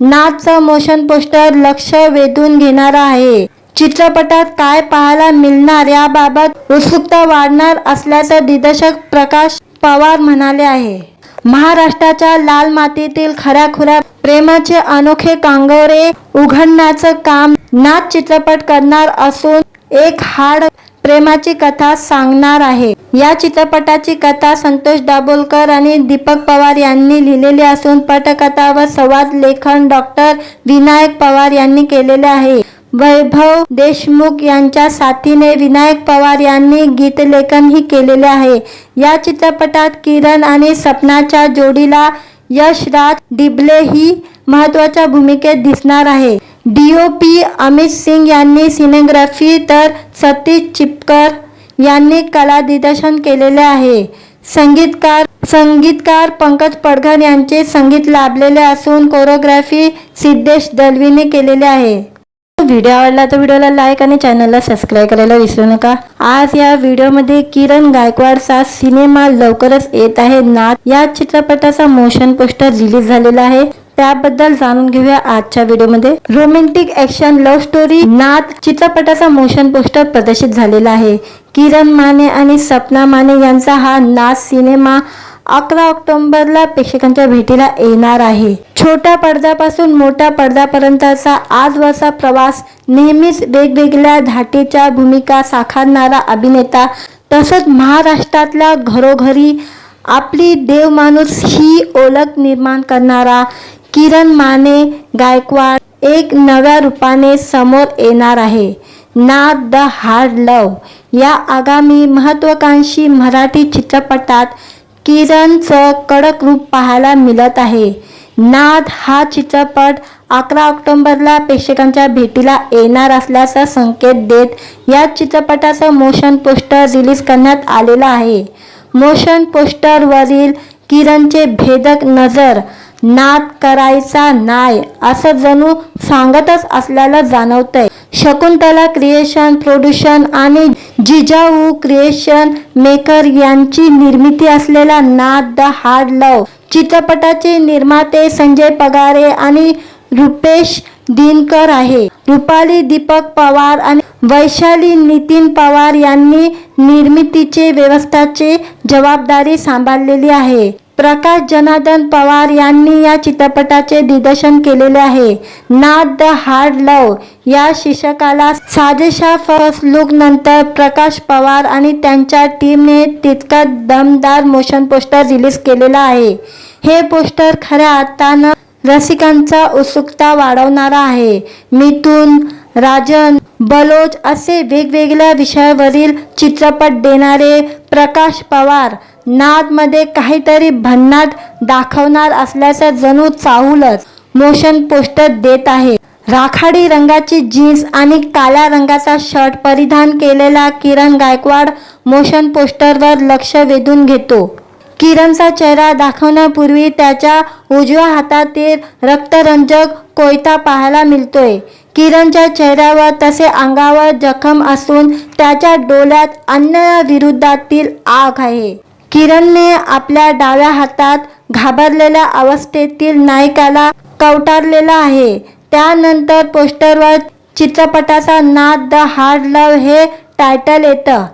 नाथचं मोशन पोस्टर लक्ष वेधून घेणारा आहे। चित्रपटात काय पाहायला मिळणार याबाबत उत्सुकता वाढणार असल्याचं दिग्दर्शक प्रकाश पवार म्हणाले आहे। महाराष्ट्राच्या लाल मातीतील खऱ्याखुऱ्या प्रेमाचे अनोखे कांगोरे उघडण्याचं काम नाथ चित्रपट करणार असून एक हाड प्रेमाची कथा सांगणार आहे। या चित्रपटाची कथा संतोष दाभोलकर आणि दीपक पवार यांनी लिहिलेली असून पटकथा व संवाद लेखन डॉक्टर विनायक पवार यांनी केलेले आहे। वैभव देशमुख यांच्या साथीने विनायक पवार यांनी गीतलेखनही केलेले आहे। या चित्रपटात किरण आणि सपनाच्या जोडीला यशराज डिबले ही महत्त्वाच्या भूमिकेत दिसणार आहे। DOP अमित सिंग यांनी सिनेग्राफी तर सतीश चिपकर यांनी कला दिग्दर्शन केलेले आहे। संगीतकार पंकज पडघन यांचे संगीत लाभलेले असून कोरिओग्राफी सिद्धेश दलवीने केलेले आहे। व्हिडिओ आवडला तर व्हिडिओला लाईक आणि चॅनलला सबस्क्राईब करायला विसरू नका। आज या व्हिडिओमध्ये किरण गायकवाडचा सिनेमा लवकरच येत आहे नाथ या चित्रपटाचा मोशन पोस्टर रिलीज झालेला आहे, त्याबद्दल जाणून घेऊया आजच्या व्हिडिओमध्ये। रोमॅन्टिक ॲक्शन लव्ह स्टोरी नाथ चित्रपटाचा मोशन पोस्टर प्रदर्शित झालेला आहे। किरण माने आणि सपना माने यांचा हा नाथ सिनेमा 11 ऑक्टोबरला प्रेक्षकांच्या भेटीला येणार आहे. छोट्या पडद्यापासून मोठ्या पडद्यापर्यंतचा आजवरचा प्रवास, नेहमीच वेगवेगळ्या धाटीच्या भूमिका साकारणारा अभिनेता, तसंच महाराष्ट्रातल्या घरोघरी आपली देवमाणूस ही ओळख निर्माण करणारा किरण माने गायकवाड एक नव्या रूपाने समोर येणार आहे. नाद द हार्ड लव्ह या आगामी महत्त्वाकांक्षी मराठी चित्रपटात किरणचं कडक रूप पाहायला मिळत आहे. नाद हा चित्रपट 11 ऑक्टोबरला प्रेक्षकांच्या भेटीला येणार असल्याचा संकेत देत या चित्रपटाचं मोशन पोस्टर रिलीज करण्यात आलेलं आहे. मोशन पोस्टरवरील किरणचे भेदक नजर नाद करायचा नाय असं जणू सांगतच असल्याला जाणवतंय. शकुंतला क्रिएशन प्रोड्युशन आणि जिजाऊ क्रिएशन मेकर यांची निर्मिती असलेला नाद द हार्ड लव्ह चित्रपटाचे निर्माते संजय पगारे आणि रुपेश दिनकर आहे. रुपाली दीपक पवार आणि वैशाली नितीन पवार यांनी निर्मितीचे व्यवस्थाची जबाबदारी सांभाळलेली आहे. प्रकाश जनार्दन पवार यांनी या चित्रपटाचे दिग्दर्शन केलेले आहे. नाद द हार्ड लव्ह या शीर्षकाला साजेशा फर्स्ट लुक नंतर प्रकाश पवार आणि त्यांच्या टीमने तितका दमदार मोशन पोस्टर रिलीज केलेला आहे. हे पोस्टर खऱ्या अर्थानं रसिकांचा उत्सुकता वाढवणारा आहे. मिथुन, राजन, बलोच असे वेगवेगळ्या विषयावरील चित्रपट देणारे प्रकाश पवार नादमध्ये काहीतरी भन्नाट दाखवणार असल्याचं जणू चाहूलच मोशन पोस्टर देत आहे. राखाडी रंगाची जीन्स आणि काळ्या रंगाचा शर्ट परिधान केलेला किरण गायकवाड मोशन पोस्टरवर लक्ष वेधून घेतो. किरणचा चेहरा दाखवण्यापूर्वी त्याच्या उजव्या हातातील रक्तरंजक कोयता पाहायला मिळतोय. किरणच्या चेहऱ्यावर तसे अंगावर जखम असून त्याच्या डोळ्यात अन्यायाविरुद्धातील आग आहे. किरणने आपल्या डाव्या हातात घाबरलेल्या अवस्थेतील नायकाला कवटारलेला आहे. त्यानंतर पोस्टरवर चित्रपटाचा नाद द हार्ड लव्ह हे टायटल येतं.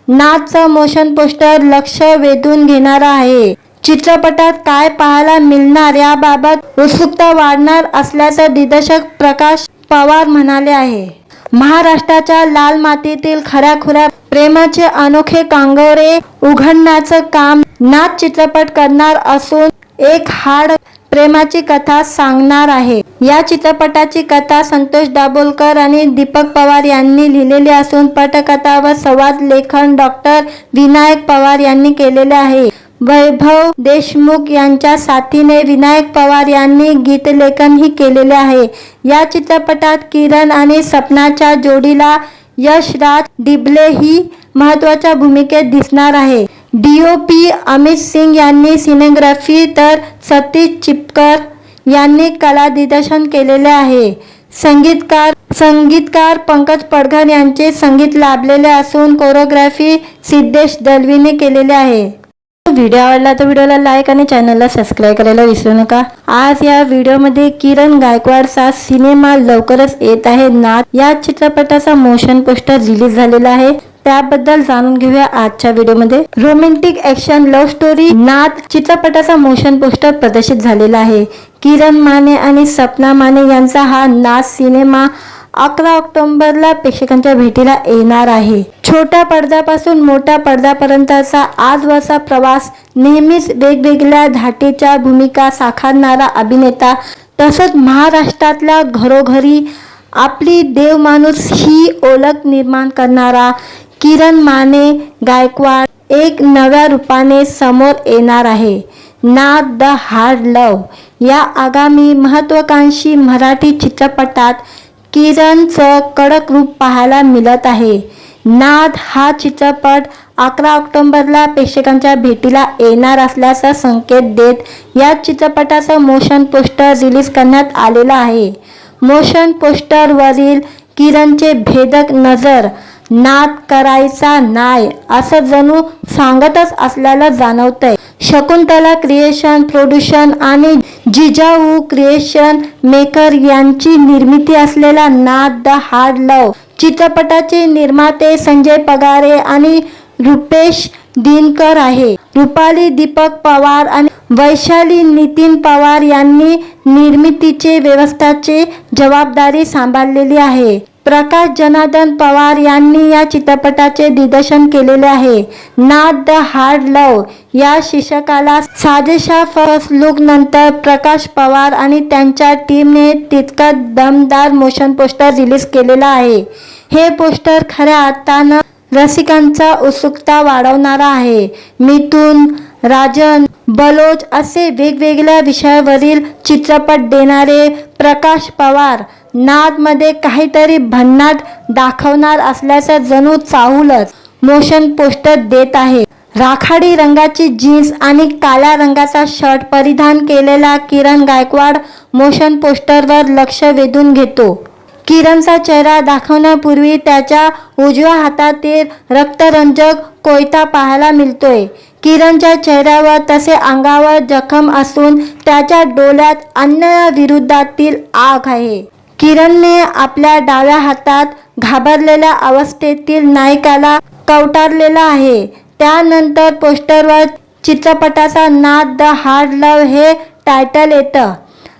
नादचं मोशन पोस्टर लक्ष वेधून घेणारा आहे. चित्रपटात काय पाहायला मिळणार याबाबत उत्सुकता वाढणार असल्याचं दिग्दर्शक प्रकाश पवार म्हणाले आहे. महाराष्ट्राच्या लाल मातीतील खऱ्याखुऱ्या प्रेमाचे अनोखे कांगोरे उघडण्याचं काम नाद चित्रपट करणार असून एक हार्ड प्रेमाची कथा सांगणार आहे. या चित्रपटाची कथा संतोष दाभोलकर आणि दीपक पवार यांनी लिहिलेली असून पटकथा व संवाद लेखन डॉक्टर विनायक पवार यांनी केलेले आहे. वैभव देशमुख यांच्या साथीने विनायक पवार यांनी गीतलेखनही केलेले आहे. या चित्रपटात किरण आणि सपनाच्या जोडीला यशराज डिबले ही महत्त्वाच्या भूमिकेत दिसणार आहे. DOP अमित सिंग यांनी सिनेग्राफी तर सतीश चिपकर यांनी कला दिग्दर्शन केलेले आहे. संगीतकार पंकज पडघर यांचे संगीत लाभलेले असून कोरिओग्राफी सिद्धेश दलवीने केलेले आहे. व्हिडिओ आवडला तर व्हिडिओला लाईक आणि चॅनलला सबस्क्राईब करायला विसरू नका. आज या व्हिडिओमध्ये किरण गायकवाडचा सिनेमा लवकरच येत आहे. नाद या चित्रपटाचा मोशन पोस्टर रिलीज झालेला आहे. त्याबद्दल जाणून घेऊया आजच्या व्हिडिओमध्ये. रोमॅन्टिक ॲक्शन लव्ह स्टोरी नाद चित्रपटाचा मोशन पोस्टर प्रदर्शित झालेला आहे. किरण माने आणि सपना माने यांचा हा नाद सिनेमा 11 ऑक्टोबरला प्रेक्षकांच्या भेटीला येणार आहे. छोट्या पडद्यापासून मोठ्या पडद्यापर्यंतचा आजवरचा प्रवास, नेहमीच वेगवेगळ्या धाटीच्या भूमिका साकारणारा अभिनेता, तसंच महाराष्ट्रातल्या घरोघरी आपली देवमाणूस ही ओळख निर्माण करणारा किरण माने गायकवाड एक नव्या रूपाने समोर येणार आहे. नाद द हार्ड लव्ह या आगामी महत्त्वाकांक्षी मराठी चित्रपटात किरणचं कडक रूप पाहायला मिळत आहे. नाद हा चित्रपट 11 ऑक्टोबरला प्रेक्षकांच्या भेटीला येणार असल्याचा संकेत देत या चित्रपटाचं मोशन पोस्टर रिलीज करण्यात आलेलं आहे. मोशन पोस्टरवरील किरणचे भेदक नजर नाद करायचा नाय असं जणू सांगतच असल्याला जाणवतंय. शकुंतला क्रिएशन प्रोड्युशन आणि जिजाऊ क्रिएशन मेकर यांची निर्मिती असलेला नाद द हार्ड लव्ह चित्रपटाचे निर्माते संजय पगारे आणि रुपेश दिनकर आहे. रुपाली दीपक पवार आणि वैशाली नितीन पवार यांनी निर्मितीचे व्यवस्थाची जबाबदारी सांभाळलेली आहे. प्रकाश जनार्दन पवार यांनी या चित्रपटाचे दिग्दर्शन केलेले आहे. नाद द हार्ड लव्ह या शीर्षकाला साजेशा फर्स्ट लुक नंतर प्रकाश पवार आणि त्यांच्या टीमने तितका दमदार मोशन पोस्टर रिलीज केलेला आहे. हे पोस्टर खऱ्या अर्थानं रसिकांचा उत्सुकता वाढवणारा आहे. मिथुन, राजन, बलोच असे वेगवेगळ्या विषयावरील चित्रपट देणारे प्रकाश पवार नादमध्ये काहीतरी भन्नाट दाखवणार असल्याचं जणू चाहूलच मोशन पोस्टर देत आहे. राखाडी रंगाची जीन्स आणि काळ्या रंगाचा शर्ट परिधान केलेला किरण गायकवाड मोशन पोस्टरवर लक्ष वेधून घेतो. किरणचा चेहरा दाखवण्यापूर्वी त्याच्या उजव्या हातातील रक्तरंजक कोयता पाहायला मिळतोय. किरणच्या चेहऱ्यावर तसे अंगावर जखम असून त्याच्या डोळ्यात अन्यायाविरोधातील आग आहे. किरणने आपल्या डाव्या हातात घाबरलेल्या अवस्थेतील नायकाला कवटारलेला आहे. त्यानंतर पोस्टरवर चित्रपटाचा नाद द हार्ड लव्ह हे टायटल येतं.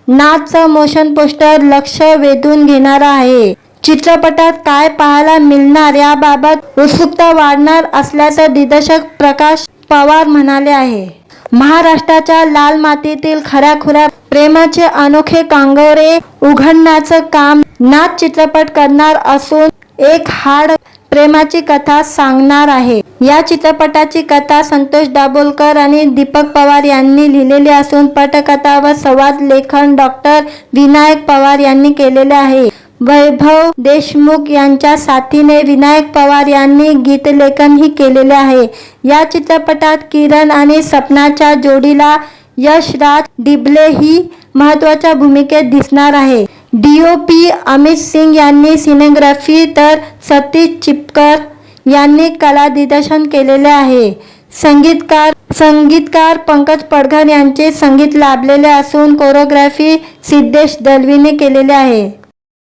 नादचं मोशन पोस्टर लक्ष वेधून घेणारं आहे. चित्रपटात काय पाहायला मिळणार याबाबत उत्सुकता वाढणार असल्याचं दिग्दर्शक प्रकाश पवार म्हणाले आहे. महाराष्ट्राच्या लाल मातीतील खऱ्याखुऱ्या प्रेमाचे अनोखे कांगोरे उघडण्याचं काम नाद चित्रपट करणार असून एक हार्ड प्रेमाची कथा सांगणार आहे. या चित्रपटाची कथा संतोष दाभोलकर आणि दीपक पवार यांनी लिहिलेली असून पटकथा व संवाद लेखन डॉक्टर विनायक पवार यांनी केलेले आहे. वैभव देशमुख यांच्या साथीने विनायक पवार यांनी गीतलेखनही केलेले आहे. या चित्रपटात किरण आणि सपनाच्या जोडीला यशराज डिबले ही महत्त्वाच्या भूमिकेत दिसणार आहे. DOP अमित सिंग यांनी सिनेग्राफी तर सतीश चिपकर यांनी कला दिग्दर्शन केलेले आहे. संगीतकार पंकज पडघर यांचे संगीत लाभलेले असून कोरिओग्राफी सिद्धेश दलवीने केलेले आहे.